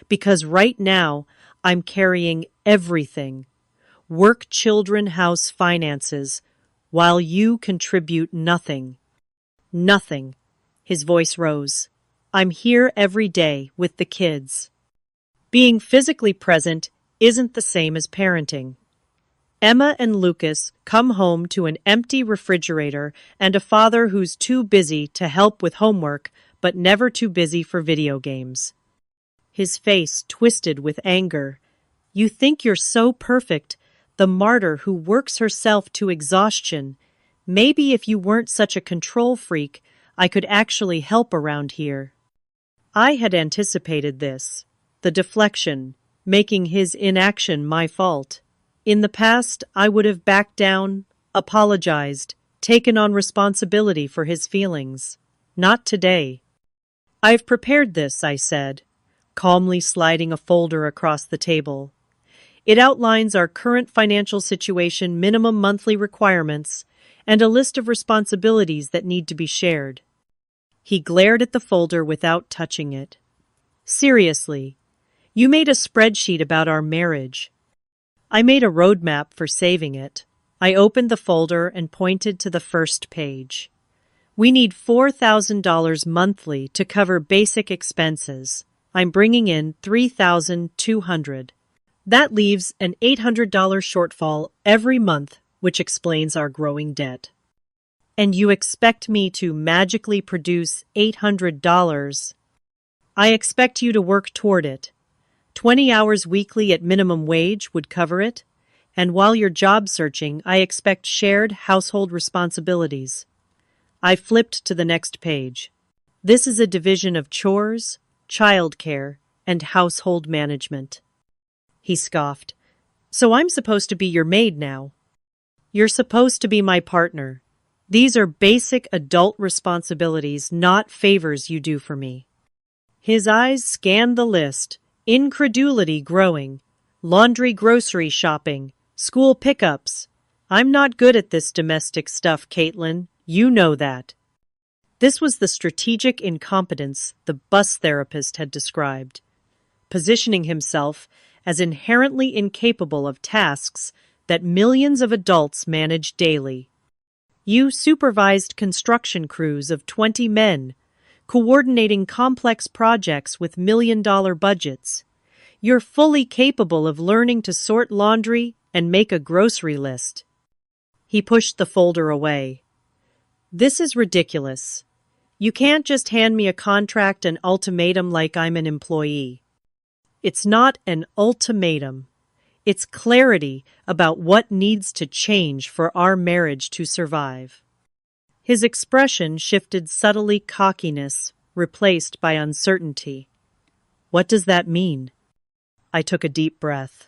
Because right now, I'm carrying everything. Work, children, house, finances, while you contribute nothing." "Nothing." His voice rose. "I'm here every day with the kids. Being physically present isn't the same as parenting. Emma and Lucas come home to an empty refrigerator and a father who's too busy to help with homework but never too busy for video games." His face twisted with anger. "You think you're so perfect, the martyr who works herself to exhaustion. Maybe if you weren't such a control freak, I could actually help around here." I had anticipated this, the deflection, making his inaction my fault. In the past, I would have backed down, apologized, taken on responsibility for his feelings. Not today. "I've prepared this," I said, calmly sliding a folder across the table. "It outlines our current financial situation, minimum monthly requirements, and a list of responsibilities that need to be shared." He glared at the folder without touching it. Seriously, you made a spreadsheet about our marriage. I made a roadmap for saving it. I opened the folder and pointed to the first page. We need $4,000 monthly to cover basic expenses. I'm bringing in $3,200. That leaves an $800 shortfall every month, which explains our growing debt. And you expect me to magically produce $800? I expect you to work toward it. 20 hours weekly at minimum wage would cover it, and while you're job searching, I expect shared household responsibilities. I flipped to the next page. This is a division of chores, childcare, and household management. He scoffed. So I'm supposed to be your maid now? You're supposed to be my partner. These are basic adult responsibilities, not favors you do for me. His eyes scanned the list, incredulity growing. Laundry, grocery shopping, school pickups. I'm not good at this domestic stuff, Caitlyn. You know that. This was the strategic incompetence the bus therapist had described, positioning himself as inherently incapable of tasks that millions of adults manage daily. You supervised construction crews of 20 men, coordinating complex projects with million-dollar budgets. You're fully capable of learning to sort laundry and make a grocery list. He pushed the folder away. This is ridiculous. You can't just hand me a contract and ultimatum like I'm an employee. It's not an ultimatum. It's clarity about what needs to change for our marriage to survive. His expression shifted subtly, cockiness replaced by uncertainty. What does that mean? I took a deep breath.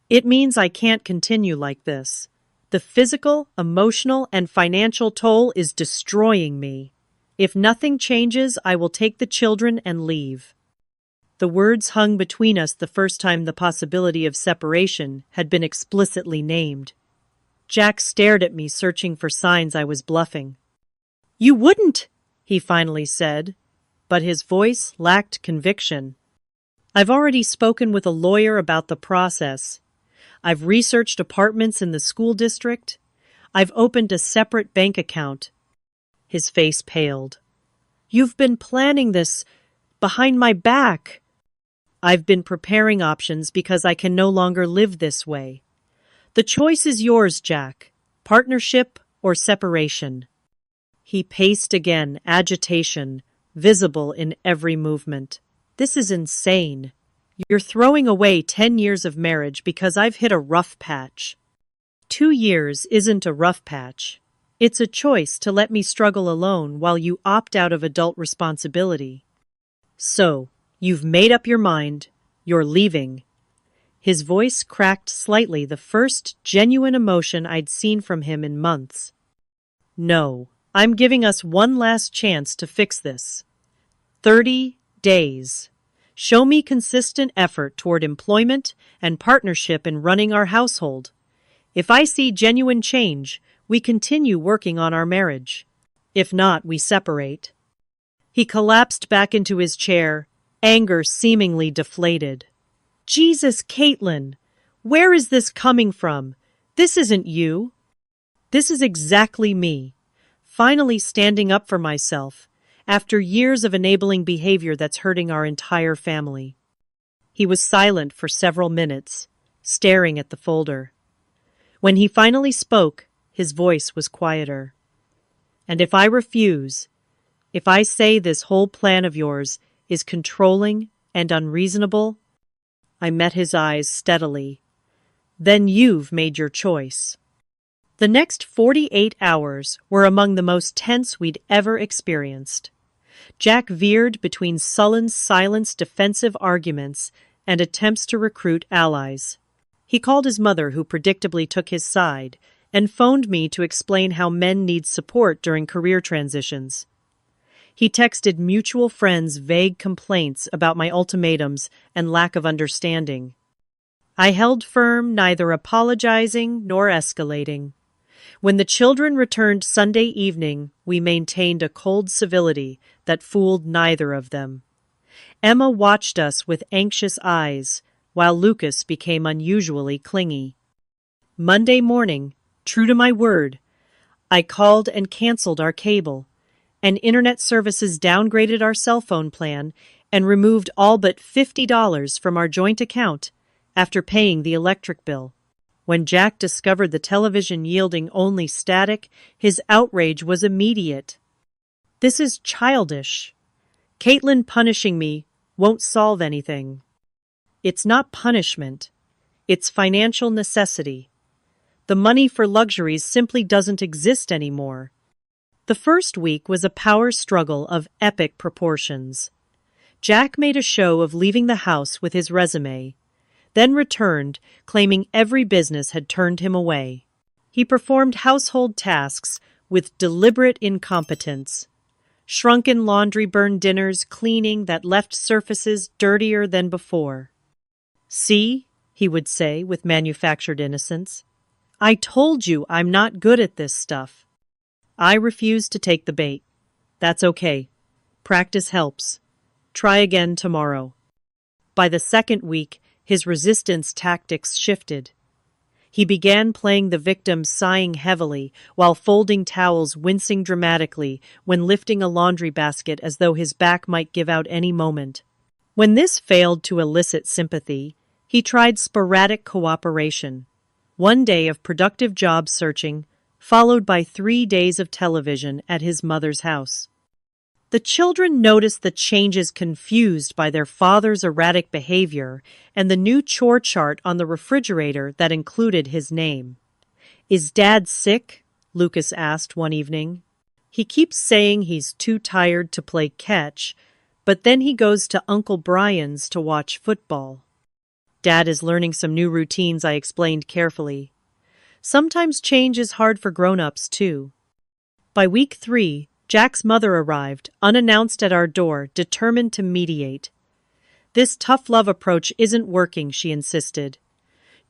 It means I can't continue like this. The physical, emotional, and financial toll is destroying me. If nothing changes, I will take the children and leave. The words hung between us the first time the possibility of separation had been explicitly named. Jack stared at me, searching for signs I was bluffing. You wouldn't, he finally said, but his voice lacked conviction. I've already spoken with a lawyer about the process. I've researched apartments in the school district. I've opened a separate bank account. His face paled. You've been planning this behind my back. I've been preparing options because I can no longer live this way. The choice is yours, Jack. Partnership or separation. He paced again, agitation visible in every movement. This is insane. You're throwing away 10 years of marriage because I've hit a rough patch. 2 years isn't a rough patch. It's a choice to let me struggle alone while you opt out of adult responsibility. So, you've made up your mind. You're leaving. His voice cracked slightly, the first genuine emotion I'd seen from him in months. No, I'm giving us one last chance to fix this. 30 days. Show me consistent effort toward employment and partnership in running our household. If I see genuine change, we continue working on our marriage. If not, we separate. He collapsed back into his chair, anger seemingly deflated. Jesus, Caitlyn, where is this coming from? This isn't you. This is exactly me, finally standing up for myself, after years of enabling behavior that's hurting our entire family. He was silent for several minutes, staring at the folder. When he finally spoke, his voice was quieter. And if I refuse, if I say this whole plan of yours is controlling and unreasonable, I met his eyes steadily. Then you've made your choice. The next 48 hours were among the most tense we'd ever experienced. Jack veered between sullen, silenced defensive arguments and attempts to recruit allies. He called his mother, who predictably took his side, and phoned me to explain how men need support during career transitions. He texted mutual friends vague complaints about my ultimatums and lack of understanding. I held firm, neither apologizing nor escalating. When the children returned Sunday evening, we maintained a cold civility that fooled neither of them. Emma watched us with anxious eyes, while Lucas became unusually clingy. Monday morning, true to my word, I called and canceled our cable, and internet services downgraded our cell phone plan and removed all but $50 from our joint account after paying the electric bill. When Jack discovered the television yielding only static, his outrage was immediate. "This is childish. Caitlyn punishing me won't solve anything." "It's not punishment. It's financial necessity. The money for luxuries simply doesn't exist anymore." The first week was a power struggle of epic proportions. Jack made a show of leaving the house with his resume, then returned, claiming every business had turned him away. He performed household tasks with deliberate incompetence. Shrunken laundry burned dinners, cleaning that left surfaces dirtier than before. "See," he would say with manufactured innocence, "I told you I'm not good at this stuff." I refused to take the bait. "That's okay. Practice helps. Try again tomorrow." By the second week, his resistance tactics shifted. He began playing the victim, sighing heavily, while folding towels, wincing dramatically when lifting a laundry basket as though his back might give out any moment. When this failed to elicit sympathy, he tried sporadic cooperation. One day of productive job searching, followed by 3 days of television at his mother's house. The children noticed the changes, confused by their father's erratic behavior and the new chore chart on the refrigerator that included his name. "Is Dad sick?" Lucas asked one evening. "He keeps saying he's too tired to play catch, but then he goes to Uncle Brian's to watch football." "Dad is learning some new routines," I explained carefully. "Sometimes change is hard for grown-ups, too." By week 3, Jack's mother arrived, unannounced at our door, determined to mediate. "This tough love approach isn't working," she insisted.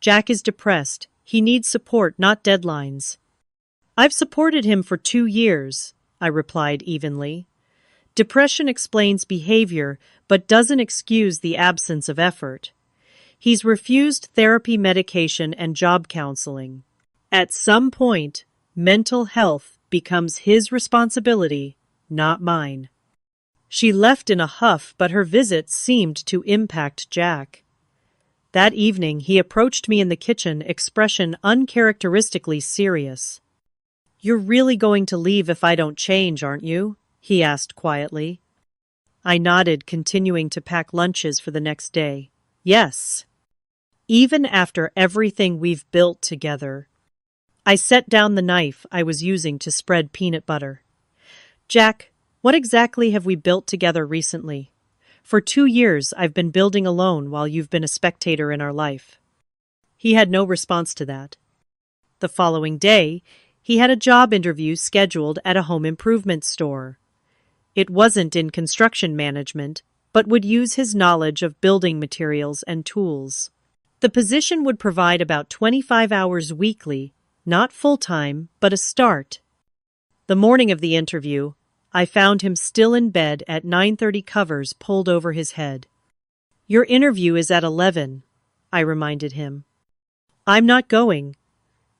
"Jack is depressed. He needs support, not deadlines." "I've supported him for 2 years," I replied evenly. "Depression explains behavior, but doesn't excuse the absence of effort. He's refused therapy, medication, and job counseling. At some point, mental health becomes his responsibility, not mine." She left in a huff, but her visit seemed to impact Jack. That evening, he approached me in the kitchen, expression uncharacteristically serious. "You're really going to leave if I don't change, aren't you?" he asked quietly. I nodded, continuing to pack lunches for the next day. "Yes. Even after everything we've built together." I set down the knife I was using to spread peanut butter. "Jack, what exactly have we built together recently? For 2 years, I've been building alone while you've been a spectator in our life." He had no response to that. The following day, he had a job interview scheduled at a home improvement store. It wasn't in construction management, but would use his knowledge of building materials and tools. The position would provide about 25 hours weekly, not full-time, but a start. The morning of the interview, I found him still in bed at 9:30, covers pulled over his head. "Your interview is at 11, I reminded him. "I'm not going,"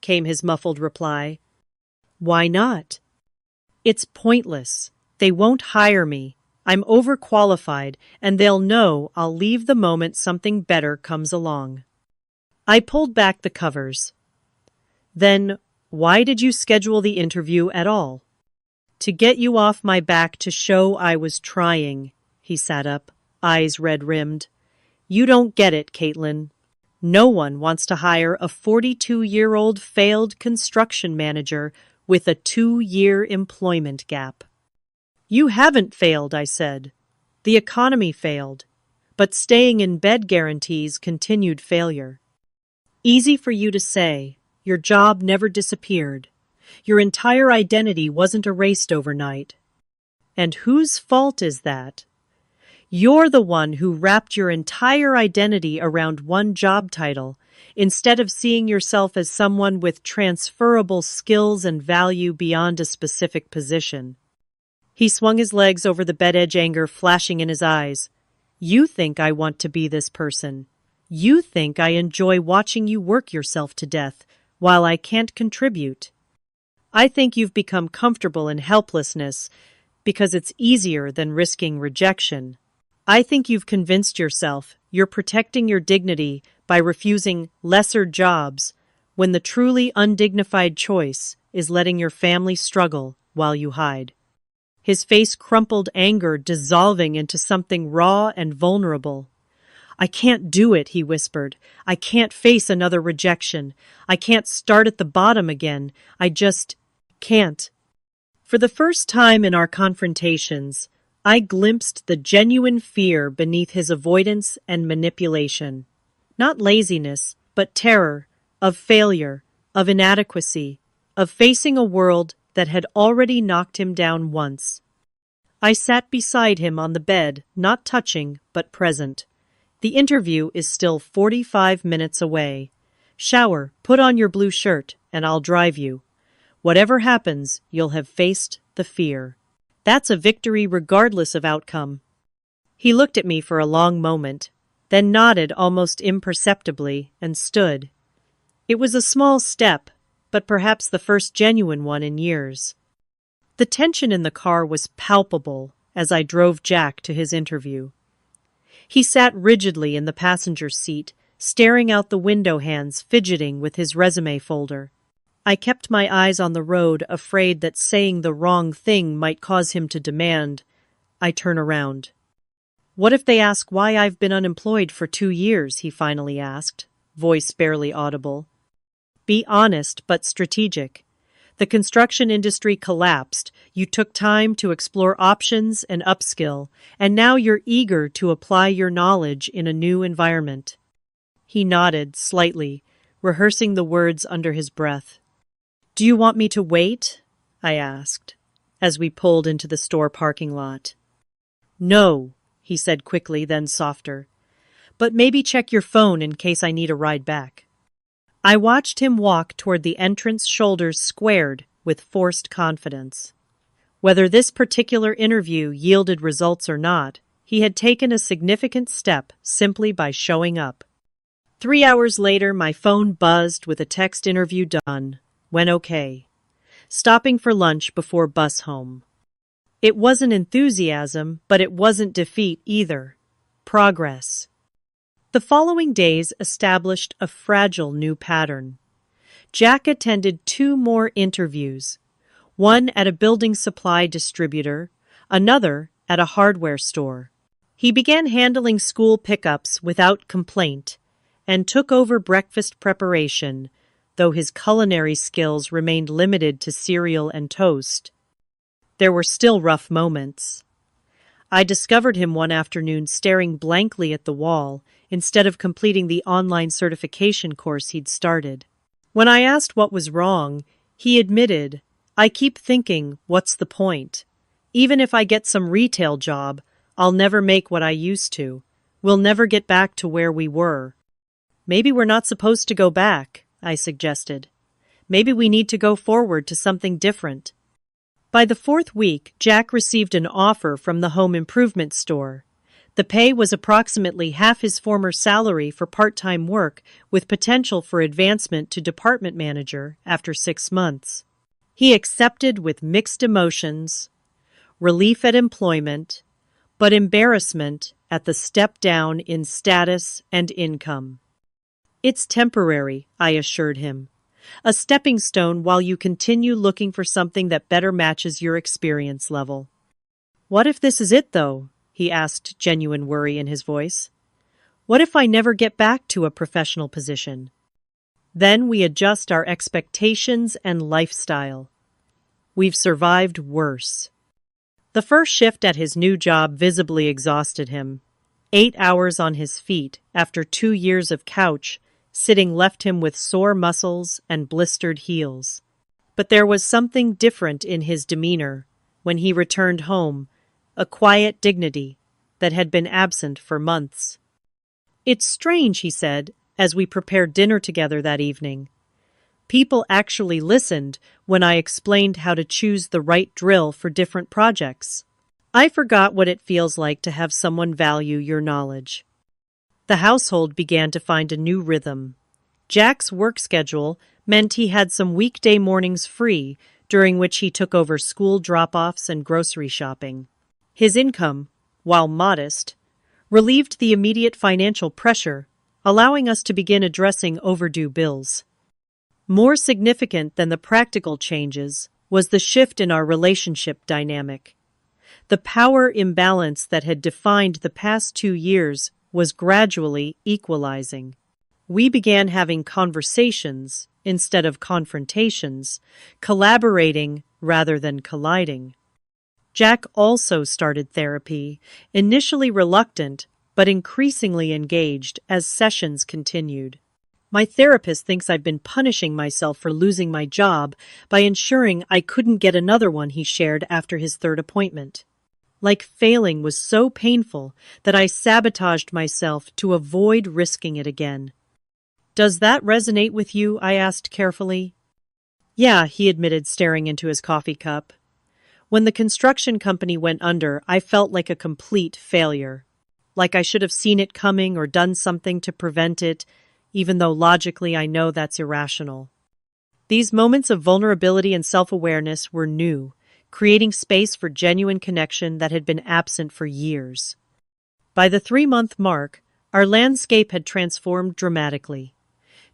came his muffled reply. "Why not?" "It's pointless. They won't hire me. I'm overqualified, and they'll know I'll leave the moment something better comes along." I pulled back the covers. "Then, why did you schedule the interview at all?" "To get you off my back, to show I was trying." He sat up, eyes red-rimmed. "You don't get it, Caitlyn. No one wants to hire a 42-year-old failed construction manager with a 2-year employment gap." "You haven't failed," I said. "The economy failed, but staying in bed guarantees continued failure." "Easy for you to say. Your job never disappeared. Your entire identity wasn't erased overnight." "And whose fault is that?" "You're the one who wrapped your entire identity around one job title instead of seeing yourself as someone with transferable skills and value beyond a specific position. He swung his legs over the bed edge, anger flashing in his eyes. You think I want to be this person. You think I enjoy watching you work yourself to death while I can't contribute. I think you've become comfortable in helplessness because it's easier than risking rejection. I think you've convinced yourself you're protecting your dignity by refusing lesser jobs when the truly undignified choice is letting your family struggle while you hide. His face crumpled, anger dissolving into something raw and vulnerable. I can't do it, he whispered. I can't face another rejection. I can't start at the bottom again. I just can't. For the first time in our confrontations, I glimpsed the genuine fear beneath his avoidance and manipulation. Not laziness, but terror, of failure, of inadequacy, of facing a world that had already knocked him down once. I sat beside him on the bed, not touching, but present. The interview is still 45 minutes away. Shower, put on your blue shirt, and I'll drive you. Whatever happens, you'll have faced the fear. That's a victory regardless of outcome. He looked at me for a long moment, then nodded almost imperceptibly and stood. It was a small step, but perhaps the first genuine one in years. The tension in the car was palpable as I drove Jack to his interview. He sat rigidly in the passenger seat, staring out the window, hands fidgeting with his resume folder. I kept my eyes on the road, afraid that saying the wrong thing might cause him to demand I turn around. What if they ask why I've been unemployed for 2 years, he finally asked, voice barely audible. Be honest but strategic. The construction industry collapsed, you took time to explore options and upskill, and now you're eager to apply your knowledge in a new environment. He nodded slightly, rehearsing the words under his breath. Do you want me to wait? I asked, as we pulled into the store parking lot. No, he said quickly, then softer. But maybe check your phone in case I need a ride back. I watched him walk toward the entrance, shoulders squared with forced confidence. Whether this particular interview yielded results or not, he had taken a significant step simply by showing up. 3 hours later, my phone buzzed with a text: interview done. Went okay. Stopping for lunch before bus home. It wasn't enthusiasm, but it wasn't defeat either. Progress. The following days established a fragile new pattern. Jack attended 2 more interviews, one at a building supply distributor, another at a hardware store. He began handling school pickups without complaint and took over breakfast preparation, though his culinary skills remained limited to cereal and toast. There were still rough moments. I discovered him one afternoon staring blankly at the wall instead of completing the online certification course he'd started. When I asked what was wrong, he admitted, I keep thinking, what's the point? Even if I get some retail job, I'll never make what I used to. We'll never get back to where we were. Maybe we're not supposed to go back, I suggested. Maybe we need to go forward to something different. By the 4th week, Jack received an offer from the home improvement store. The pay was approximately half his former salary for part-time work, with potential for advancement to department manager after 6 months. He accepted with mixed emotions, relief at employment, but embarrassment at the step down in status and income. It's temporary, I assured him. A stepping stone while you continue looking for something that better matches your experience level. What if this is it, though? He asked, genuine worry in his voice. What if I never get back to a professional position? Then we adjust our expectations and lifestyle. We've survived worse. The first shift at his new job visibly exhausted him. 8 hours on his feet after 2 years of couch sitting left him with sore muscles and blistered heels. But there was something different in his demeanor when he returned home, a quiet dignity that had been absent for months. It's strange, he said, as we prepared dinner together that evening. People actually listened when I explained how to choose the right drill for different projects. I forgot what it feels like to have someone value your knowledge. The household began to find a new rhythm. Jack's work schedule meant he had some weekday mornings free, during which he took over school drop-offs and grocery shopping. His income, while modest, relieved the immediate financial pressure, allowing us to begin addressing overdue bills. More significant than the practical changes was the shift in our relationship dynamic. The power imbalance that had defined the past 2 years was gradually equalizing. We began having conversations instead of confrontations, collaborating rather than colliding. Jack also started therapy, initially reluctant but increasingly engaged as sessions continued. My therapist thinks I've been punishing myself for losing my job by ensuring I couldn't get another one, he shared after his third appointment. Like failing was so painful that I sabotaged myself to avoid risking it again. Does that resonate with you? I asked carefully. Yeah, he admitted, staring into his coffee cup. When the construction company went under, I felt like a complete failure. Like I should have seen it coming or done something to prevent it, even though logically I know that's irrational. These moments of vulnerability and self-awareness were new, creating space for genuine connection that had been absent for years. By the 3-month mark, our landscape had transformed dramatically.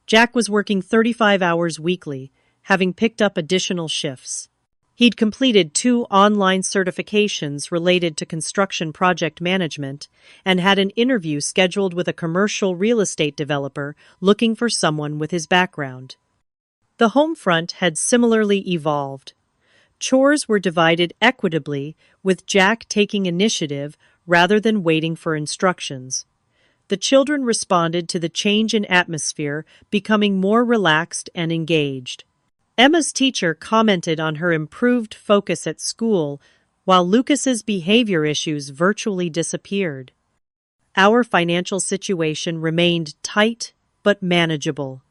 Jack was working 35 hours weekly, having picked up additional shifts. He'd completed 2 online certifications related to construction project management and had an interview scheduled with a commercial real estate developer looking for someone with his background. The home front had similarly evolved. Chores were divided equitably, with Jack taking initiative rather than waiting for instructions. The children responded to the change in atmosphere, becoming more relaxed and engaged. Emma's teacher commented on her improved focus at school, while Lucas's behavior issues virtually disappeared. Our financial situation remained tight but manageable.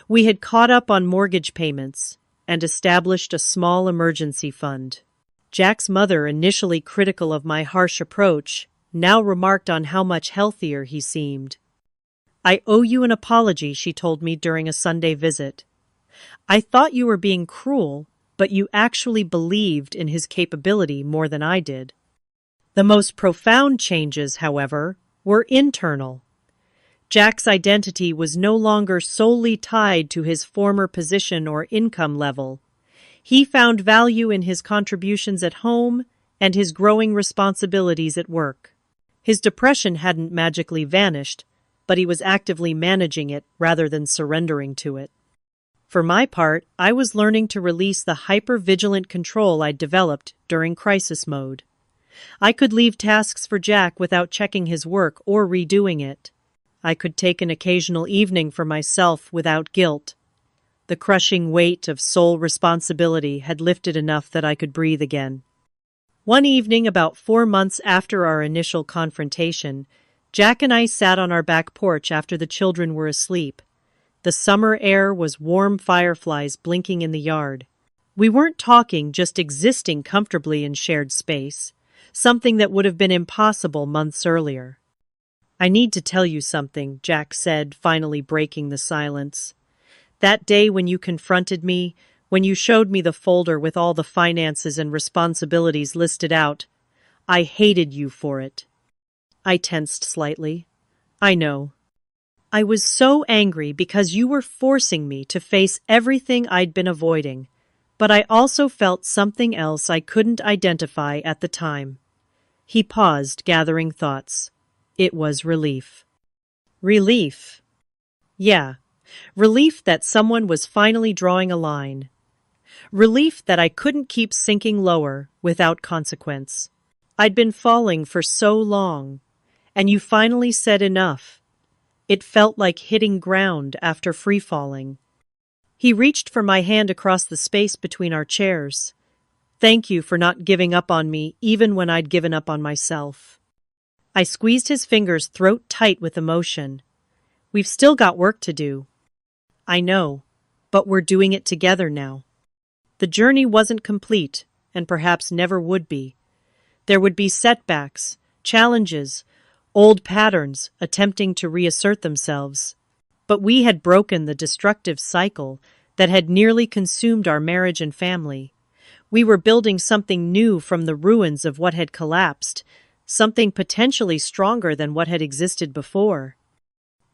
We had caught up on mortgage payments and established a small emergency fund. Jack's mother, initially critical of my harsh approach, now remarked on how much healthier he seemed. I owe you an apology, she told me during a Sunday visit. I thought you were being cruel, but you actually believed in his capability more than I did. The most profound changes, however, were internal. Jack's identity was no longer solely tied to his former position or income level. He found value in his contributions at home and his growing responsibilities at work. His depression hadn't magically vanished, but he was actively managing it rather than surrendering to it. For my part, I was learning to release the hyper-vigilant control I'd developed during crisis mode. I could leave tasks for Jack without checking his work or redoing it. I could take an occasional evening for myself without guilt. The crushing weight of sole responsibility had lifted enough that I could breathe again. One evening, about 4 months after our initial confrontation, Jack and I sat on our back porch after the children were asleep. The summer air was warm, fireflies blinking in the yard. We weren't talking, just existing comfortably in shared space, something that would have been impossible months earlier. I need to tell you something, Jack said, finally breaking the silence. That day when you confronted me, when you showed me the folder with all the finances and responsibilities listed out, I hated you for it. I tensed slightly. I know. I was so angry because you were forcing me to face everything I'd been avoiding, but I also felt something else I couldn't identify at the time. He paused, gathering thoughts. It was relief. Relief. Yeah, relief that someone was finally drawing a line. Relief that I couldn't keep sinking lower without consequence. I'd been falling for so long, and you finally said enough. It felt like hitting ground after free-falling. He reached for my hand across the space between our chairs. Thank you for not giving up on me even when I'd given up on myself. I squeezed his fingers throat tight with emotion. We've still got work to do. I know, but we're doing it together now. The journey wasn't complete, and perhaps never would be. There would be setbacks, challenges, old patterns attempting to reassert themselves. But we had broken the destructive cycle that had nearly consumed our marriage and family. We were building something new from the ruins of what had collapsed, something potentially stronger than what had existed before.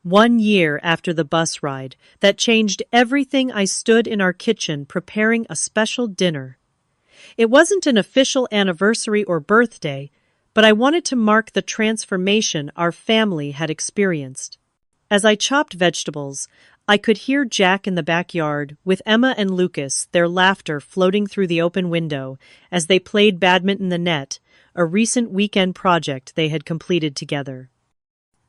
1 year after the bus ride that changed everything, I stood in our kitchen preparing a special dinner. It wasn't an official anniversary or birthday, but I wanted to mark the transformation our family had experienced. As I chopped vegetables, I could hear Jack in the backyard with Emma and Lucas, their laughter floating through the open window as they played badminton in the net, a recent weekend project they had completed together.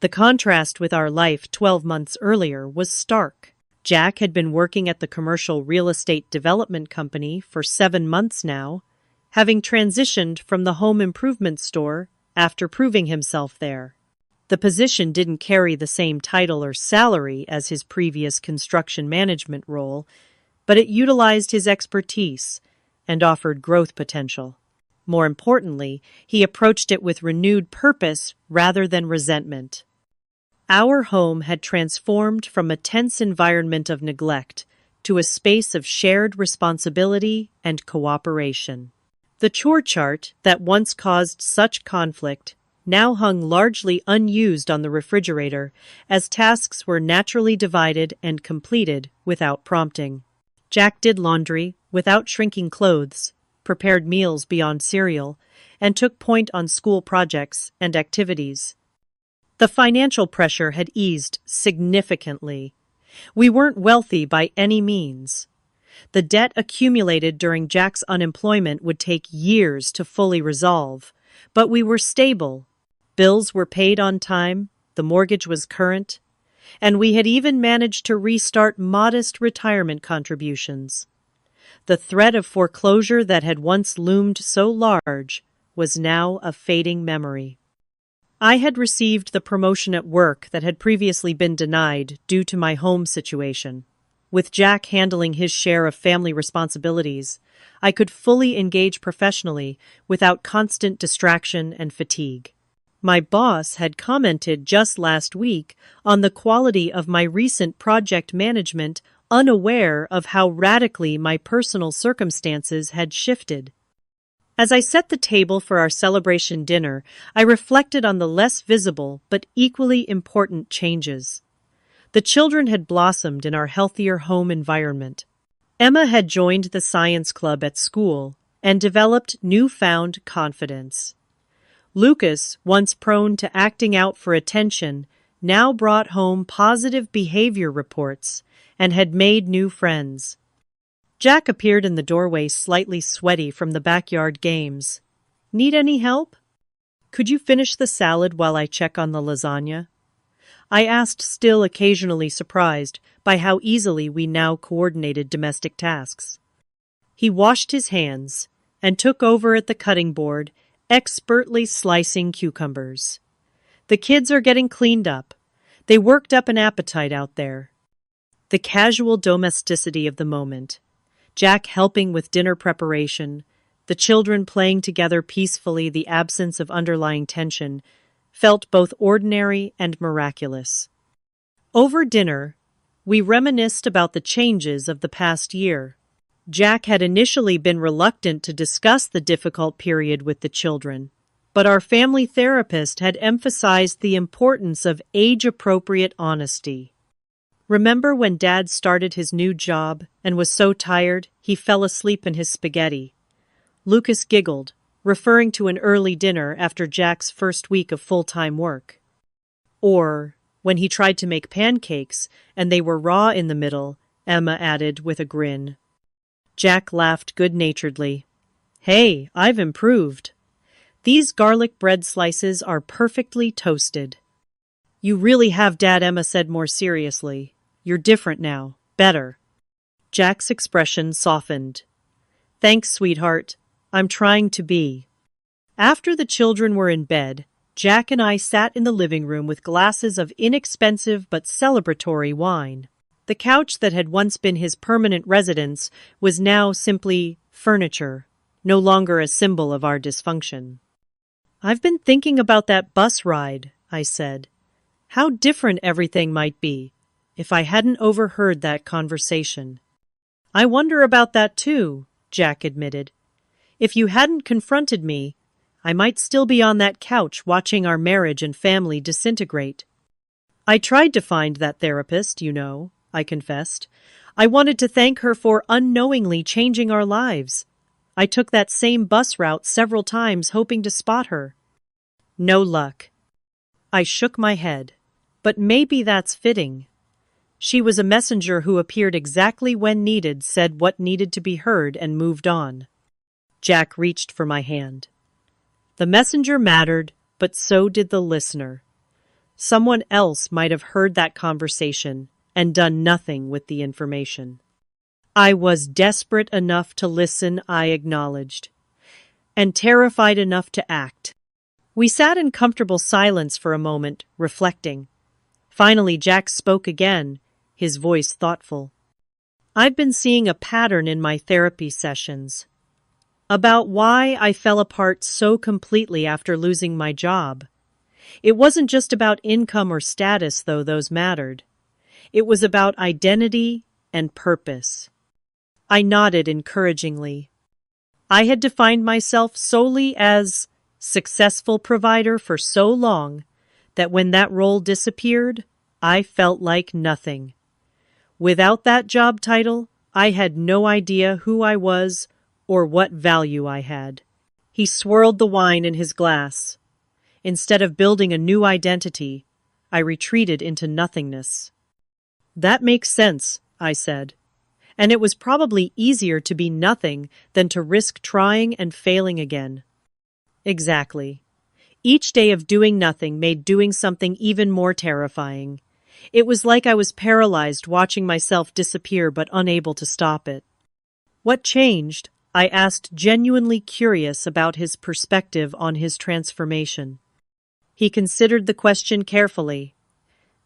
The contrast with our life 12 months earlier was stark. Jack had been working at the commercial real estate development company for 7 months now, having transitioned from the home improvement store after proving himself there. The position didn't carry the same title or salary as his previous construction management role, but it utilized his expertise and offered growth potential. More importantly, he approached it with renewed purpose rather than resentment. Our home had transformed from a tense environment of neglect to a space of shared responsibility and cooperation. The chore chart that once caused such conflict now hung largely unused on the refrigerator as tasks were naturally divided and completed without prompting. Jack did laundry without shrinking clothes, prepared meals beyond cereal, and took point on school projects and activities. The financial pressure had eased significantly. We weren't wealthy by any means. The debt accumulated during Jack's unemployment would take years to fully resolve, but we were stable. Bills were paid on time, the mortgage was current, and we had even managed to restart modest retirement contributions. The threat of foreclosure that had once loomed so large was now a fading memory. I had received the promotion at work that had previously been denied due to my home situation. With Jack handling his share of family responsibilities, I could fully engage professionally without constant distraction and fatigue. My boss had commented just last week on the quality of my recent project management, unaware of how radically my personal circumstances had shifted. As I set the table for our celebration dinner, I reflected on the less visible but equally important changes. The children had blossomed in our healthier home environment. Emma had joined the science club at school and developed newfound confidence. Lucas, once prone to acting out for attention, now brought home positive behavior reports and had made new friends. Jack appeared in the doorway slightly sweaty from the backyard games. "Need any help? Could you finish the salad while I check on the lasagna?" I asked, still occasionally surprised by how easily we now coordinated domestic tasks. He washed his hands and took over at the cutting board, expertly slicing cucumbers. "The kids are getting cleaned up. They worked up an appetite out there." The casual domesticity of the moment, Jack helping with dinner preparation, the children playing together peacefully, the absence of underlying tension, felt both ordinary and miraculous. Over dinner, we reminisced about the changes of the past year. Jack had initially been reluctant to discuss the difficult period with the children, but our family therapist had emphasized the importance of age-appropriate honesty. "Remember when Dad started his new job and was so tired he fell asleep in his spaghetti?" Lucas giggled, referring to an early dinner after Jack's first week of full-time work. "Or when he tried to make pancakes and they were raw in the middle," Emma added with a grin. Jack laughed good-naturedly. "Hey, I've improved. These garlic bread slices are perfectly toasted." "You really have, Dad," Emma said more seriously. "You're different now. Better." Jack's expression softened. "Thanks, sweetheart. I'm trying to be." After the children were in bed, Jack and I sat in the living room with glasses of inexpensive but celebratory wine. The couch that had once been his permanent residence was now simply furniture, no longer a symbol of our dysfunction. "I've been thinking about that bus ride," I said. "How different everything might be if I hadn't overheard that conversation." "I wonder about that too," Jack admitted. "If you hadn't confronted me, I might still be on that couch watching our marriage and family disintegrate." "I tried to find that therapist, you know," I confessed. "I wanted to thank her for unknowingly changing our lives. I took that same bus route several times hoping to spot her." "No luck." I shook my head. "But maybe that's fitting. She was a messenger who appeared exactly when needed, said what needed to be heard, and moved on." Jack reached for my hand. "The messenger mattered, but so did the listener. Someone else might have heard that conversation and done nothing with the information." "I was desperate enough to listen," I acknowledged, "and terrified enough to act." We sat in comfortable silence for a moment, reflecting. Finally, Jack spoke again, his voice thoughtful. "I've been seeing a pattern in my therapy sessions about why I fell apart so completely after losing my job. It wasn't just about income or status, though those mattered. It was about identity and purpose." I nodded encouragingly. I had defined myself solely as successful provider for so long that when that role disappeared, I felt like nothing. Without that job title, I had no idea who I was or what value I had. He swirled the wine in his glass. Instead of building a new identity, I retreated into nothingness. "That makes sense," I said. "And it was probably easier to be nothing than to risk trying and failing again." "Exactly. Each day of doing nothing made doing something even more terrifying. It was like I was paralyzed, watching myself disappear but unable to stop it." "What changed?" I asked, genuinely curious about his perspective on his transformation. He considered the question carefully.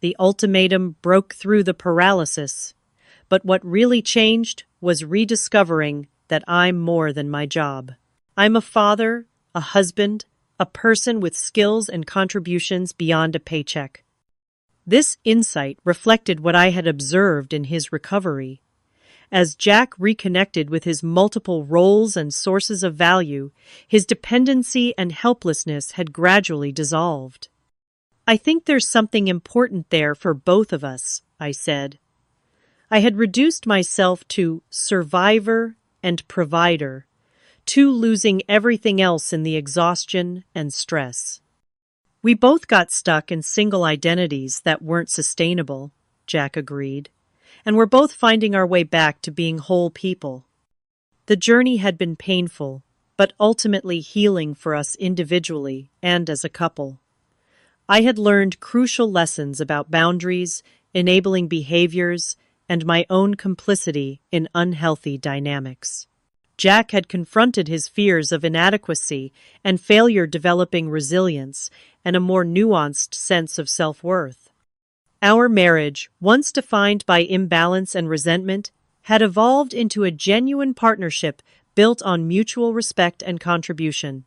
The ultimatum broke through the paralysis. But what really changed was rediscovering that I'm more than my job. I'm a father, a husband, a person with skills and contributions beyond a paycheck. This insight reflected what I had observed in his recovery. As Jack reconnected with his multiple roles and sources of value, his dependency and helplessness had gradually dissolved. "I think there's something important there for both of us," I said. I had reduced myself to survivor and provider, to losing everything else in the exhaustion and stress. "We both got stuck in single identities that weren't sustainable," Jack agreed, "and we're both finding our way back to being whole people." The journey had been painful, but ultimately healing for us individually and as a couple. I had learned crucial lessons about boundaries, enabling behaviors, and my own complicity in unhealthy dynamics. Jack had confronted his fears of inadequacy and failure, developing resilience and a more nuanced sense of self-worth. Our marriage, once defined by imbalance and resentment, had evolved into a genuine partnership built on mutual respect and contribution.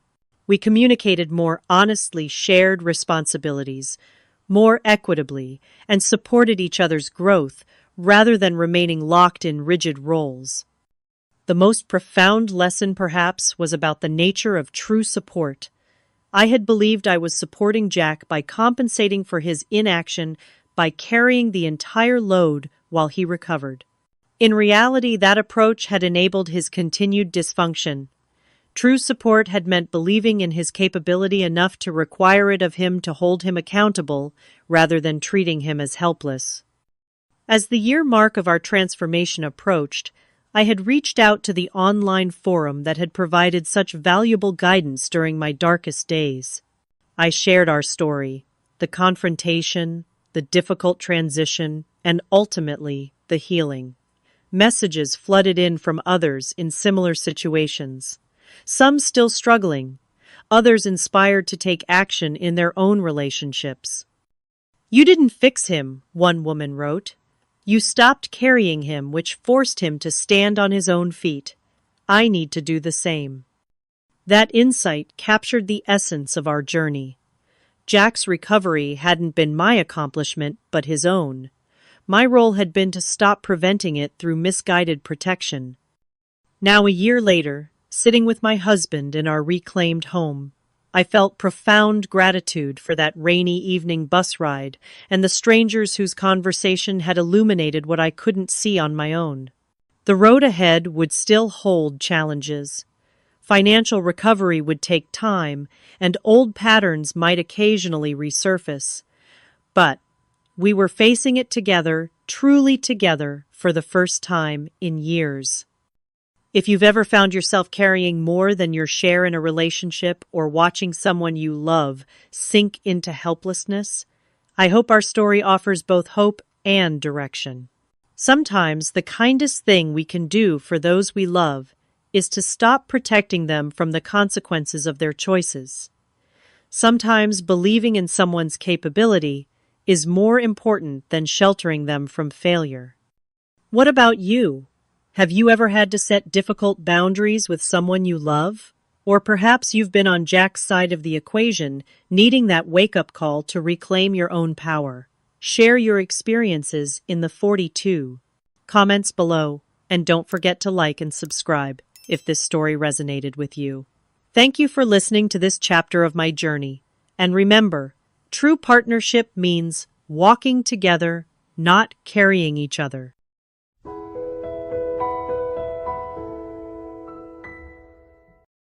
We communicated more honestly, shared responsibilities more equitably, and supported each other's growth rather than remaining locked in rigid roles. The most profound lesson, perhaps, was about the nature of true support. I had believed I was supporting Jack by compensating for his inaction, by carrying the entire load while he recovered. In reality, that approach had enabled his continued dysfunction. True support had meant believing in his capability enough to require it of him to hold him accountable, rather than treating him as helpless. As the year mark of our transformation approached, I had reached out to the online forum that had provided such valuable guidance during my darkest days. I shared our story, the confrontation, the difficult transition, and ultimately, the healing. Messages flooded in from others in similar situations, some still struggling, others inspired to take action in their own relationships. "You didn't fix him," one woman wrote. "You stopped carrying him, which forced him to stand on his own feet. I need to do the same." That insight captured the essence of our journey. Jack's recovery hadn't been my accomplishment, but his own. My role had been to stop preventing it through misguided protection. Now, a year later, sitting with my husband in our reclaimed home, I felt profound gratitude for that rainy evening bus ride and the strangers whose conversation had illuminated what I couldn't see on my own. The road ahead would still hold challenges. Financial recovery would take time, and old patterns might occasionally resurface. But we were facing it together, truly together, for the first time in years. If you've ever found yourself carrying more than your share in a relationship or watching someone you love sink into helplessness, I hope our story offers both hope and direction. Sometimes the kindest thing we can do for those we love is to stop protecting them from the consequences of their choices. Sometimes believing in someone's capability is more important than sheltering them from failure. What about you? Have you ever had to set difficult boundaries with someone you love? Or perhaps you've been on Jack's side of the equation, needing that wake-up call to reclaim your own power. Share your experiences in the 42 comments below, and don't forget to like and subscribe if this story resonated with you. Thank you for listening to this chapter of my journey. And remember, true partnership means walking together, not carrying each other.